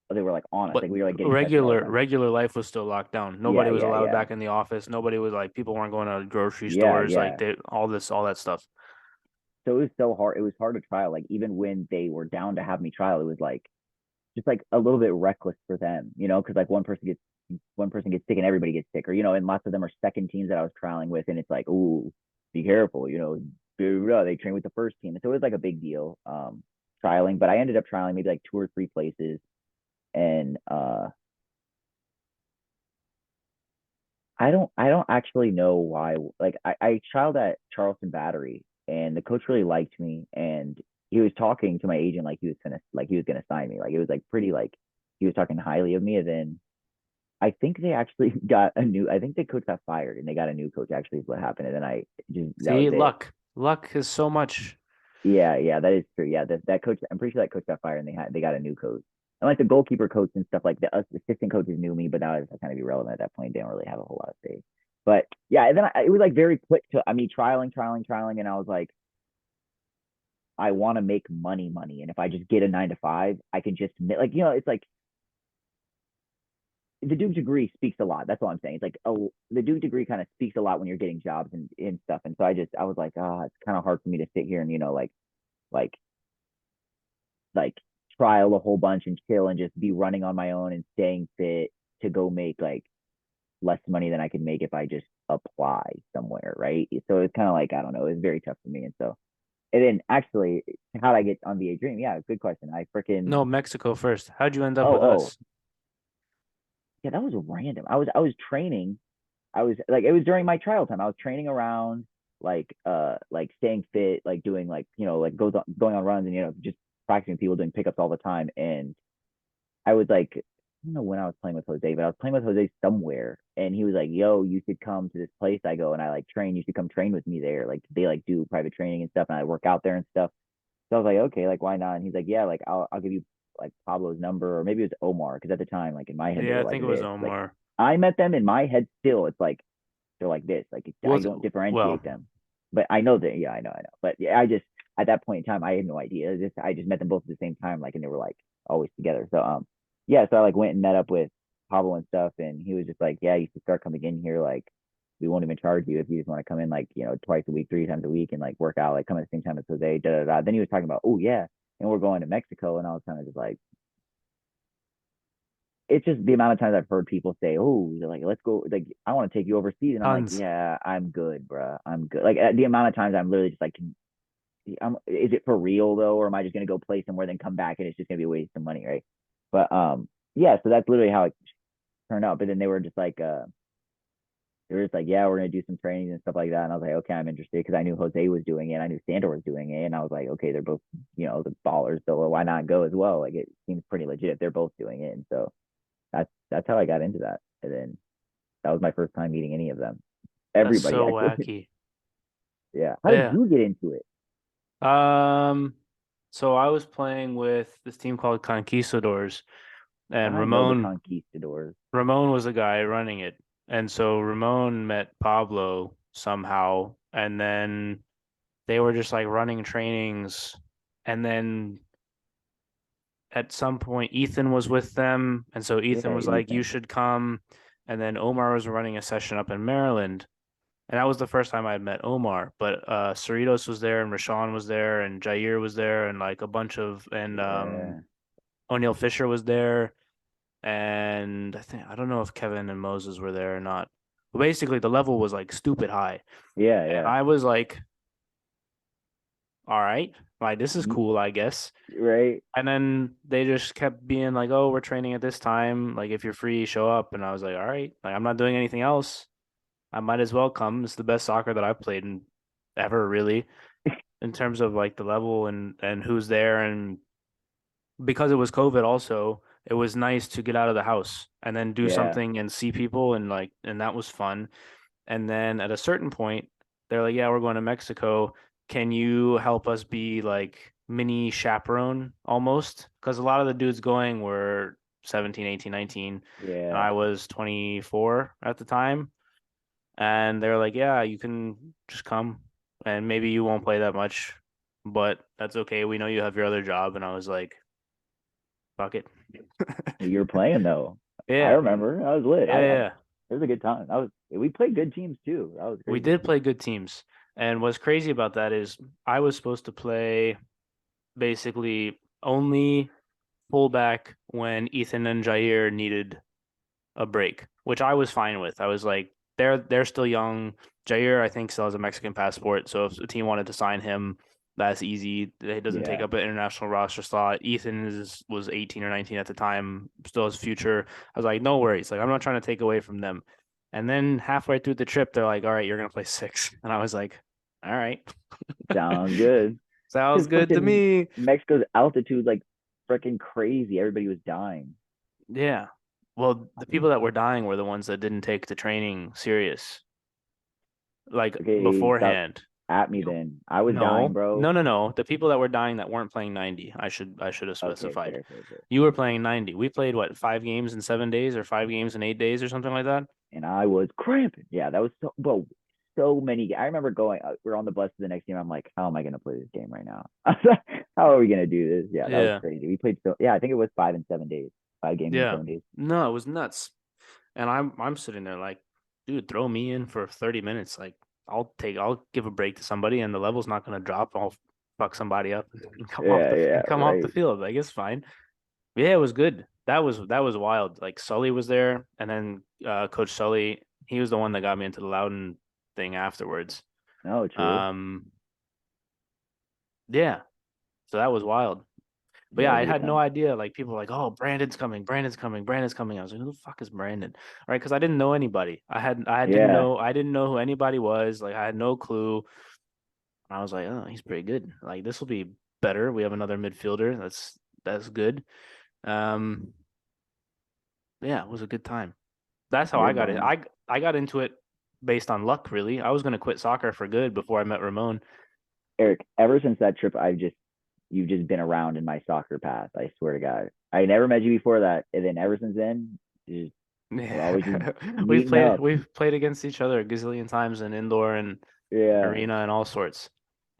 they were like on us. But Like we were like getting tested all the regular time. regular life was still locked down. Yeah, Nobody was yeah, allowed yeah. back in the office. Nobody was like people weren't going to grocery Yeah, stores. yeah. Like all that stuff. So it was so hard. It was hard to trial. Like even when they were down to have me trial, it was like just like a little bit reckless for them, because like one person gets sick and everybody gets sick, or and lots of them are second teams that I was trialing with, and it's like, ooh, be careful, they train with the first team, and so it was like a big deal, trialing. But I ended up trialing maybe like 2 or 3 places, and I don't actually know why. Like I trialed at Charleston Battery, and the coach really liked me, and he was talking to my agent like he was gonna sign me. Like it was like pretty like he was talking highly of me, and then I think they actually got a new. I think the coach got fired, and they got a new coach. Actually, is what happened, and then I just that was See, it. luck is so much. Yeah, yeah, that is true. Yeah, that coach. I'm pretty sure that coach got fired, and they got a new coach. And like the goalkeeper coach and stuff, like the assistant coaches knew me, but that was kind of irrelevant at that point. They didn't really have a whole lot of say. But yeah, and then it was like very quick to I mean trialing, and I was like, I want to make money, and if I just get a 9 to 5, I can just like it's like the Duke degree speaks a lot. That's all I'm saying. It's like the Duke degree kind of speaks a lot when you're getting jobs and stuff. And so I was like, it's kind of hard for me to sit here and like like trial a whole bunch and chill and just be running on my own and staying fit to go make like less money than I could make if I just apply somewhere, right? So it's kind of like I don't know. It's very tough for me. And then actually, how did I get on VA Dream? Yeah, good question. I freaking No, Mexico first. How'd you end up with oh us? yeah, that was random. I was training. I was like it was during my trial time. I was training around like staying fit, like doing like like going on runs and just practicing people doing pickups all the time. And I was like, I don't know when I was playing with Jose, but I was playing with Jose somewhere, and he was like, "Yo, you should come to this place I go and I like train. You should come train with me there. Like they like do private training and stuff, and I work out there and stuff." So I was like, "Okay, like why not?" And he's like, "Yeah, like I'll give you like Pablo's number, or maybe it was Omar, because at the time, like in my head, they Yeah, were I like think it was this. Like Omar. I met them in my head still. It's like they're like this. Like Well, I don't well, differentiate them, but I know that. Yeah, I know. But yeah, I just at that point in time, I had no idea. I just met them both at the same time, like, and they were like always together. So yeah. So I like went and met up with Pablo and stuff, and he was just like, yeah, you should start coming in here. Like we won't even charge you if you just want to come in like twice a week, 3 times a week, and like work out. Like come at the same time as Jose. Da da da. Then he was talking about, oh yeah, and we're going to Mexico, and I was kind of just like it's just the amount of times I've heard people say, "Oh, like let's go, like I want to take you overseas," and I'm like, tons. "Yeah, I'm good, bro. I'm good." Like the amount of times I'm literally just like, is it for real though, or am I just gonna go play somewhere then come back and it's just gonna be a waste of money, right?" But yeah, so that's literally how it turned out. But then they were just like, "Yeah, we're gonna do some trainings and stuff like that," and I was like, "Okay, I'm interested," because I knew Jose was doing it, I knew Sandor was doing it, and I was like, "Okay, they're both the ballers, so why not go as well? Like it seems pretty legit if they're both doing it," and so that's how I got into that. And then that was my first time meeting any of them. That's Everybody so actually. wacky. Yeah. How did Yeah. you get into it? Um, so I was playing with this team called Conquistadors, and I know the Conquistadors. Ramon was the guy running it. And so Ramon met Pablo somehow, and then they were just like running trainings. And then at some point, Ethan was with them. And so Ethan Yeah, was like, you Ethan. should come. And then Omar was running a session up in Maryland. And that was the first time I had met Omar. But Cerritos was there, and Rashawn was there, and Jair was there, and like a bunch of, and Yeah. O'Neill Fisher was there. and I don't know if Kevin and Moses were there or not. But basically, the level was like stupid high, Yeah, and yeah. I was like, "All right, like this is Ye- cool, I guess." Right. And then they just kept being like, "Oh, we're training at this time. Like, if you're free, show up." And I was like, "All right, like I'm not doing anything else. I might as well come. It's the best soccer that I've played in ever, really, in terms of like the level and who's there. And because it was COVID, also, it was nice to get out of the house and then do Yeah. something and see people and that was fun. And then at a certain point, they're like, "Yeah, we're going to Mexico. Can you help us be like mini chaperone almost?" Because a lot of the dudes going were 17, 18, 19, and Yeah. I was 24 at the time. And they're like, "Yeah, you can just come and maybe you won't play that much, but that's okay. We know you have your other job." And I was like, "Fuck it." You're playing though. I Yeah. remember. I was lit. Yeah, I yeah. it was a good time. We played good teams too. That was We crazy. did play good teams. And what's crazy about that is I was supposed to play basically only fullback when Ethan and Jair needed a break, which I was fine with. I was like, they're still young. Jair, I think, still has a Mexican passport, so if the team wanted to sign him, that's easy. It doesn't take Yeah. up an international roster slot. Was 18 or 19 at the time, still has future. I was like, no worries. Like I'm not trying to take away from them. And then halfway through the trip, they're like, all right, you're gonna play six. And I was like, all right. Sounds good. Sounds Because good to fucking me. Mexico's altitude like freaking crazy. Everybody was dying. Yeah. Well, the people that were dying were the ones that didn't take the training serious, like Okay, stop beforehand. at me You then. I was dying, no, bro. no, no, no. The people that were dying that weren't playing 90. I should have Okay, specified. fair, fair, fair. You were playing 90. We played what, 5 games in 7 days or 5 games in 8 days or something like that? And I was cramping. Yeah, that was so, bro, so many. I remember going, we're on the bus to the next game. I'm like, how am I going to play this game right now? How are we going to do this? Yeah, that was Yeah. crazy. We played so, yeah, I think it was 5 and 7 days, 5 games in Yeah. 7 days. No, it was nuts. And I'm sitting there like, dude, throw me in for 30 minutes. Like I'll give a break to somebody and the level's not gonna drop. I'll fuck somebody up and Yeah, yeah, come off the right. field. Like it's fine. Yeah, it was good. That was wild. Like Sully was there, and then Coach Sully, he was the one that got me into the Loudon thing afterwards. No, true. Um, yeah, so that was wild. But Yeah, yeah, it was I a good had no time. idea. Like people were like, "Oh, Brandon's coming, Brandon's coming, Brandon's coming." I was like, "Who the fuck is Brandon?" All right, because I didn't know anybody. Yeah, I didn't know who anybody was. Like I had no clue. I was like, "Oh, he's pretty good. Like this will be better. We have another midfielder. That's good." Um, yeah, it was a good time. That's how I good, got it. man. I got into it based on luck, really. I was gonna quit soccer for good before I met Ramon. Eric, ever since that trip, you've just been around in my soccer path. I swear to God. I never met you before that. And then ever since then, just, we're always just Yeah. meeting up. We've played against each other a gazillion times in indoor and Yeah. arena and all sorts.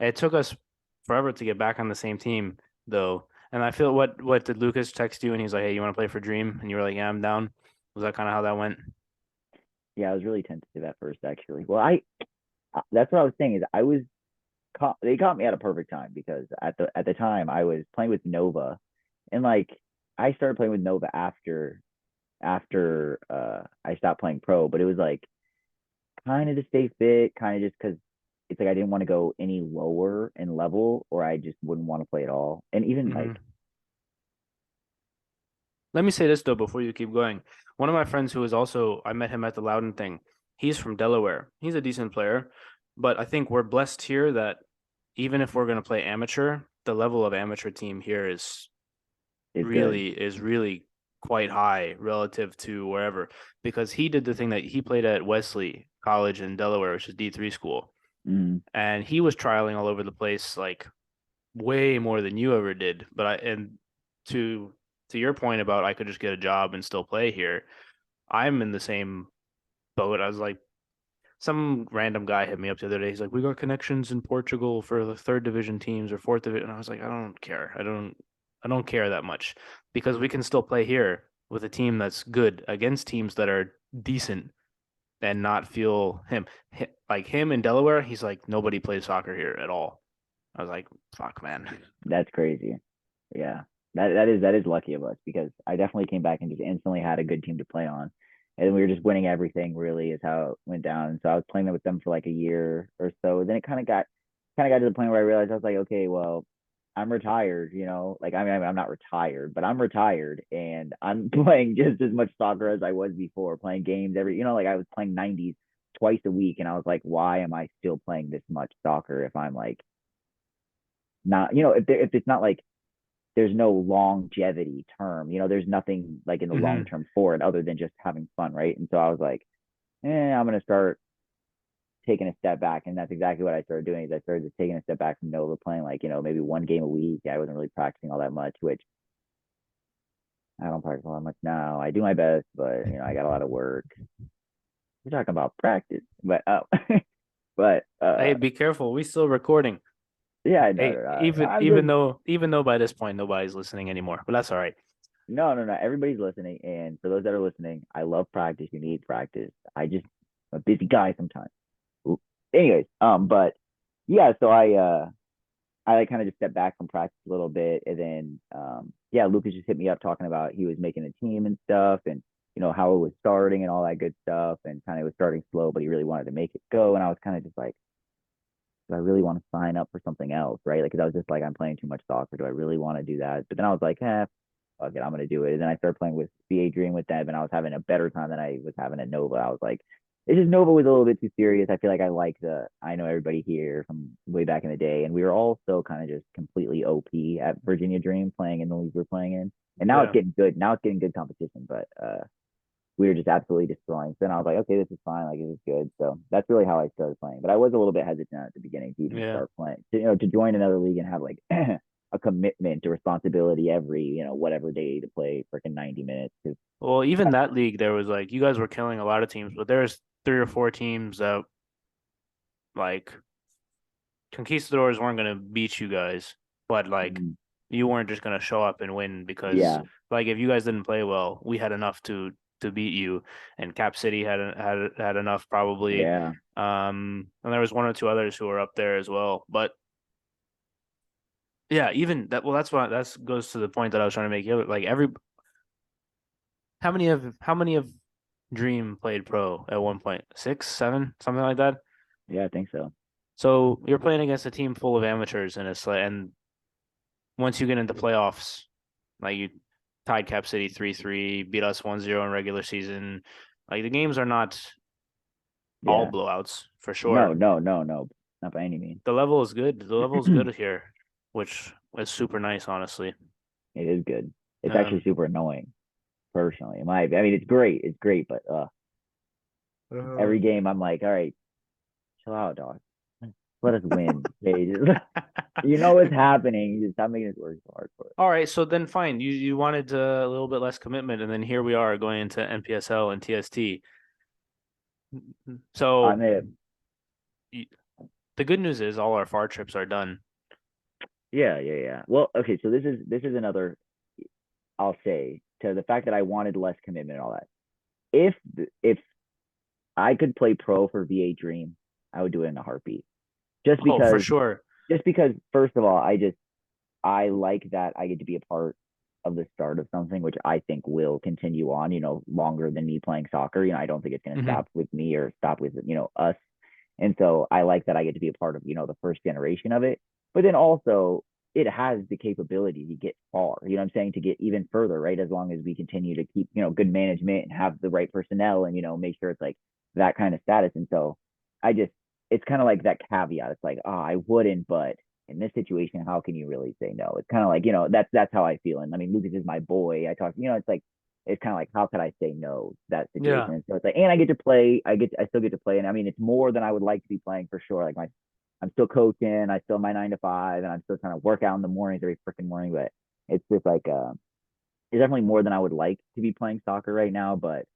It took us forever to get back on the same team though. And I feel what did Lucas text you and he's like, "Hey, you want to play for Dream?" And you were like, "Yeah, I'm down." Was that kind of how that went? Yeah, I was really tentative at first, actually. Well, that's what I was saying is they caught me at a perfect time because at the time I was playing with Nova, and like I started playing with Nova after I stopped playing pro, but it was like kind of to stay fit, kind of just because it's like I didn't want to go any lower in level, or I just wouldn't want to play at all. And even like, Hmm. Let me say this though before you keep going. One of my friends who is also I met him at the Loudon thing. He's from Delaware. He's a decent player, but I think we're blessed here that even if we're going to play amateur, the level of amateur team here it's good. is really quite high relative to wherever because he did the thing that he played at Wesley College in Delaware, which is D3 school, Mm, and he was trialing all over the place like way more than you ever did. But to your point about I could just get a job and still play here, I'm in the same boat. I was like, some random guy hit me up the other day. He's like, "We got connections in Portugal for the third division teams or fourth division." And I was like, "I don't care. I don't care that much because we can still play here with a team that's good against teams that are decent and not feel like him in Delaware. He's like, nobody plays soccer here at all." I was like, "Fuck, man." that's crazy. Yeah. that is lucky of us because I definitely came back and just instantly had a good team to play on. And we were just winning everything really is how it went down. So I was playing with them for like a year or so. Then it kind of got to the point where I realized I was like, okay, well, I'm retired, like I'm not retired, but I'm retired and I'm playing just as much soccer as I was before, playing games like I was playing 90s twice a week. And I was like, why am I still playing this much soccer if I'm like not, if it's not like there's no longevity term, there's nothing like in the long Hmm. term for it other than just having fun, right? And so I was like, I'm gonna start taking a step back, and that's exactly what I started doing. Is I started just taking a step back from Nova, playing like maybe one game a week. I wasn't really practicing all that much, which I don't practice all that much now. I do my best, but I got a lot of work. We're talking about practice, but but Hey, be careful. We still recording. yeah, no, Hey, no, no. even I'm even just though even though by this point nobody's listening anymore, but that's all right. no, no, no. Everybody's listening, and for those that are listening, I love practice. You need practice. I'm a busy guy sometimes. Anyways, but yeah, so I like kind of just stepped back from practice a little bit, and then yeah, Lucas just hit me up talking about he was making a team and stuff, and how it was starting and all that good stuff, and kind of was starting slow, but he really wanted to make it go, and I was kind of just like, do I really want to sign up for something else, right? Like, 'cause I was just like, I'm playing too much soccer. Do I really want to do that? But then I was like, fuck it, I'm gonna do it. And then I started playing with VA Dream with them, and I was having a better time than I was having at Nova. I was like, it's just Nova was a little bit too serious. I feel like I know everybody here from way back in the day, and we were all so kind of just completely OP at Virginia Dream playing in the league we're playing in. And now it's Yeah. getting good. Now it's getting good competition, but we were just absolutely destroying. So then I was like, okay, this is fine. Like, this is good. So that's really how I started playing. But I was a little bit hesitant at the beginning to even Yeah. start playing, to join another league and have like a commitment to responsibility every, whatever day to play freaking 90 minutes. Cause Well, even that league, there was like you guys were killing a lot of teams, but there's 3 or 4 teams that like conquistadors weren't gonna beat you guys, but like mm, you weren't just gonna show up and win because yeah, like if you guys didn't play well, we had enough to beat you, and Cap City had enough probably. yeah, And there was 1 or 2 others who were up there as well, but yeah, even that. Well, that's goes to the point that I was trying to make. Like every how many of Dream played pro at one point? 6, 7, something like that. yeah, I think so. So you're playing against a team full of amateurs, and it's like, and once you get into playoffs, like you tied Cap City 3-3, beat us 1-0 in regular season. Like the games are not all Yeah. blowouts for No, sure. no, no, no, not by any means. The level is good. The level is good here, which is super nice, honestly. It is good. It's actually Um, super annoying, personally. I mean, it's great, but every game I'm like, all right, chill out, dog. Let us win. Okay, you know what's happening. Just stop making it work so hard for it. All right, so then fine. You wanted a little bit less commitment, and then here we are going into NPSL and TST. I'm So it. y- the good news is all our far trips are done. Yeah, yeah, yeah. Well, okay, so this is another I'll say to the fact that I wanted less commitment and all that. If I could play pro for VA Dream, I would do it in a heartbeat. Just Oh, for because sure. just because first of all, I like that I get to be a part of the start of something which I think will continue on, longer than me playing soccer. I don't think it's going to Hmm. stop with me or stop with, us. And so I like that I get to be a part of, the first generation of it. But then also it has the capability to get far, what I'm saying, to get even further, right? As long as we continue to keep, good management and have the right personnel and, make sure it's like that kind of status. And so I just, it's kind of like that caveat. It's like, oh, I wouldn't, but in this situation, how can you really say no? It's kind of like, that's how I feel. And I mean, Lucas is my boy. I talk, it's kind of like, how could I say no to that Yeah. situation? And so it's like, and I get to play, I still get to play. And I mean, it's more than I would like to be playing for sure. Like I'm still coaching, I still have my 9 to 5, and I'm still trying to work out in the mornings every freaking morning. But it's just like, it's definitely more than I would like to be playing soccer right now. But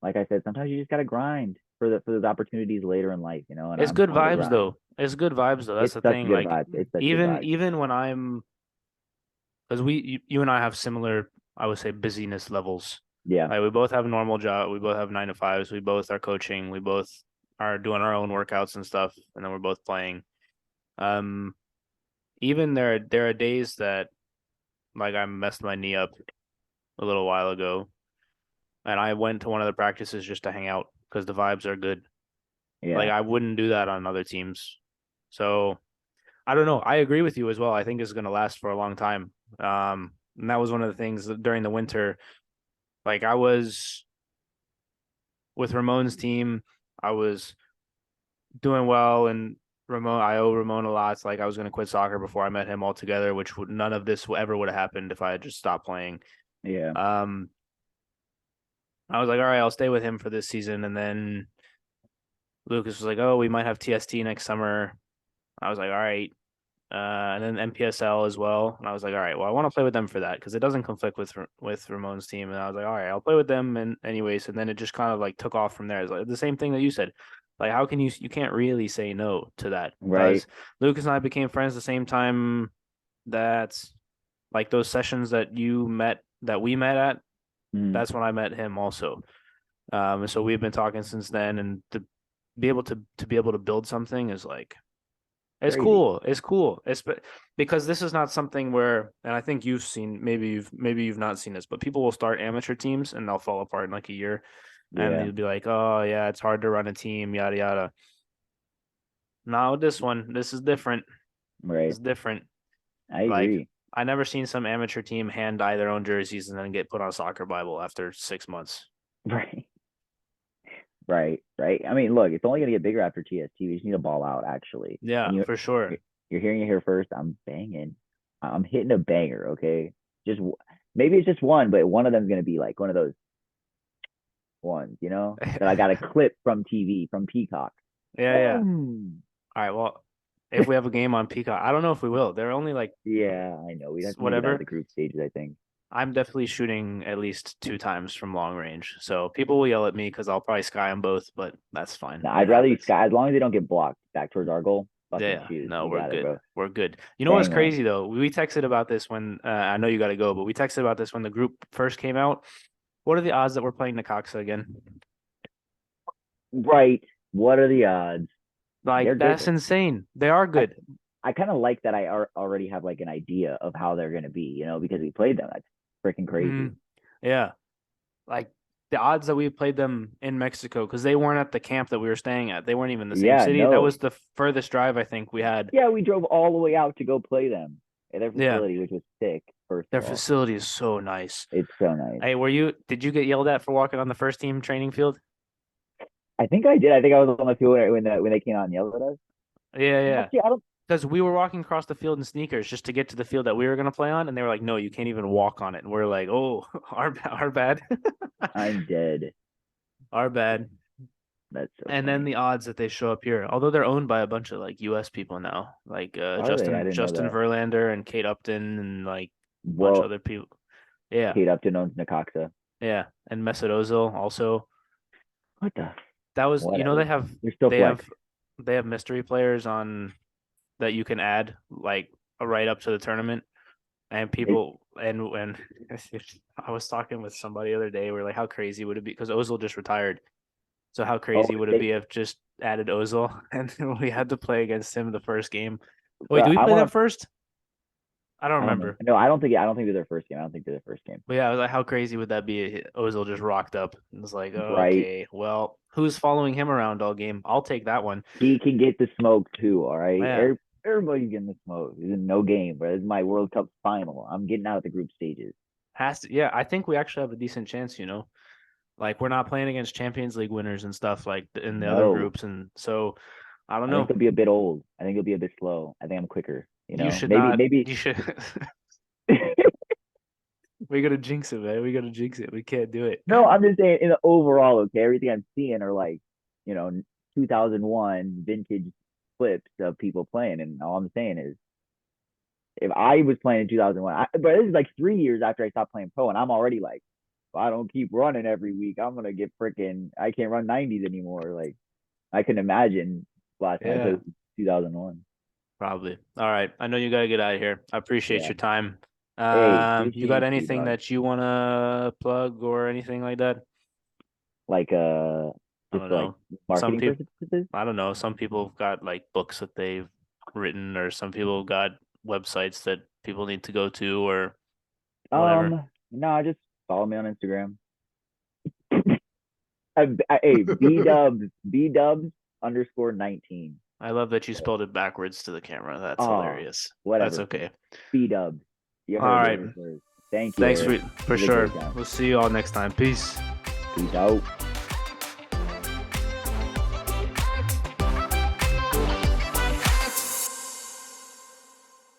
like I said, sometimes you just got to grind for those opportunities later in life, and It's I'm good on the vibes grind. though. It's good vibes though. That's It's the such thing. good Like vibes. It's such good even vibes. even when I'm because you and I have similar, I would say, busyness levels. Yeah. Like we both have a normal job. We both have 9 to 5s. We both are coaching. We both are doing our own workouts and stuff, and then we're both playing. Um, Even there are days that like I messed my knee up a little while ago, and I went to one of the practices just to hang out because the vibes are good. Like Yeah. I wouldn't do that on other teams. So I don't know. I agree with you as well. I think it's going to last for a long time. And that was one of the things during the winter. Like I was with Ramon's team, I was doing well, and I owe Ramon a lot. It's like I was going to quit soccer before I met him altogether, which none of this ever would have happened if I had just stopped playing. Yeah. I was like, all right, I'll stay with him for this season, and then Lucas was like, oh, we might have TST next summer. I was like, all right. And then MPSL as well. And I was like, all right, well, I want to play with them for that because it doesn't conflict with Ramon's team. And I was like, all right, I'll play with them. And anyways, and then it just kind of like took off from there. It's like the same thing that you said. Like, how can you can't really say no to that Right. because Lucas and I became friends the same time that like those sessions that we met at. Mhm. That's when I met him also. And so we've been talking since then, and to be able to build something is like it's Crazy. cool. It's cool. Because this is not something where, and I think you've seen, maybe you've not seen this, but people will start amateur teams and they'll fall apart in like a year, and Yeah. they'll be like, oh yeah, it's hard to run a team, yada yada. Now this is different. Right. It's different. I Like agree. I never seen some amateur team hand dye their own jerseys and then get put on Soccer Bible after 6 months. Right. Right. Right. I mean, look, it's only gonna get bigger after TST. We just need to ball out, actually. And Yeah, for sure. you're hearing it here first. I'm banging. I'm hitting a banger. Okay. Just maybe it's just one, but one of them's gonna be like one of those ones, that I got a clip from TV from Peacock. Yeah, yeah. Boom. All right. Well, if we have a game on Peacock, I don't know if we will. They're only like Yeah, I know. We'd have to make it out of whatever. the group stages, I think. I'm definitely shooting at least 2 times from long range. So people will yell at me because I'll probably sky them both, but that's fine. No, It I'd rather you happens. sky as long as they don't get blocked back towards our goal. Yeah, Fucking yeah. shoot. No, You we're got it, good. bro. We're good. You know what's Bang one. crazy though? We texted about this when I know you got to go, but we texted about this when the group first came out. What are the odds that we're playing Necaxa again? Right. What are the odds? Like They're good. that's insane. They are good. I kind of like that I already have like an idea of how they're going to be, because we played them. That's freaking crazy. Yeah. Like the odds that we played them in Mexico because they weren't at the camp that we were staying at. They weren't even in the same Yeah, city. That no. was the furthest drive I think we had. Yeah, we drove all the way out to go play them at their Yeah. facility, which was sick, first Their of all. facility is so nice. It's so nice. Hey, did you get yelled at for walking on the first team training field? I think I did. I think I was on the field when they came out and yelled at us. Yeah, yeah. Actually, I don't. Because we were walking across the field in sneakers just to get to the field that we were going to play on, and they were like, "No, you can't even walk on it." And we're like, "Oh, our bad, I'm dead. our bad." That's so And then funny. the odds that they show up here, although they're owned by a bunch of like U.S. people now, like Are they? I Justin didn't know that. Verlander and Kate Upton and like a bunch of Well, other people. Yeah, Kate Upton owns Necaxa. yeah, and Mesut Ozil also. What the? That was Whatever. they have They're still they flex. have mystery players on that you can add like right up to the tournament. And people and when I was talking with somebody the other day, we're like, how crazy would it be? Because Ozil just retired. So how crazy would it be if just added Ozil and we had to play against him the first game? Wait, do we play them first? I don't remember. No, I don't think they're their first game. I don't think they're their first game. But yeah, I was like, how crazy would that be? If Ozil just rocked up. It was like, oh, Right. okay, well, who's following him around all game? I'll take that one. He can get the smoke too. All right. Yeah. Everybody's getting the smoke. It's no game, but it's my World Cup final. I'm getting out of the group stages. Yeah, I think we actually have a decent chance, Like we're not playing against Champions League winners and stuff like in the other groups, and so I don't know. I think they'll be a bit old. I think it'll be a bit slow. I think I'm quicker. You should maybe. You should. We gotta jinx it, man. We gotta jinx it. We can't do it. No, I'm just saying in the overall. Okay, everything I'm seeing are like, 2001 vintage clips of people playing, and all I'm saying is, if I was playing in 2001, but this is like 3 years after I stopped playing pro, and I'm already like, if I don't keep running every week, I'm gonna get freaking. I can't run 90s anymore. Like I can imagine last time I played 2001. Probably. All right. I know you gotta get out of here. I appreciate your time. You got anything that you wanna plug or anything like that? Like I don't know. Marketing purposes? I don't know. Some people have got like books that they've written, or some people got websites that people need to go to, or Whatever. No, just follow me on Instagram. Hey, B_dubs_19. I love that you spelled it backwards to the camera. That's Oh, hilarious. That's whatever. okay. B-dubs. You All heard right. it first. Thank you. Thanks Eric. for It was a sure. great time. We'll see you all next time. Peace. Peace out.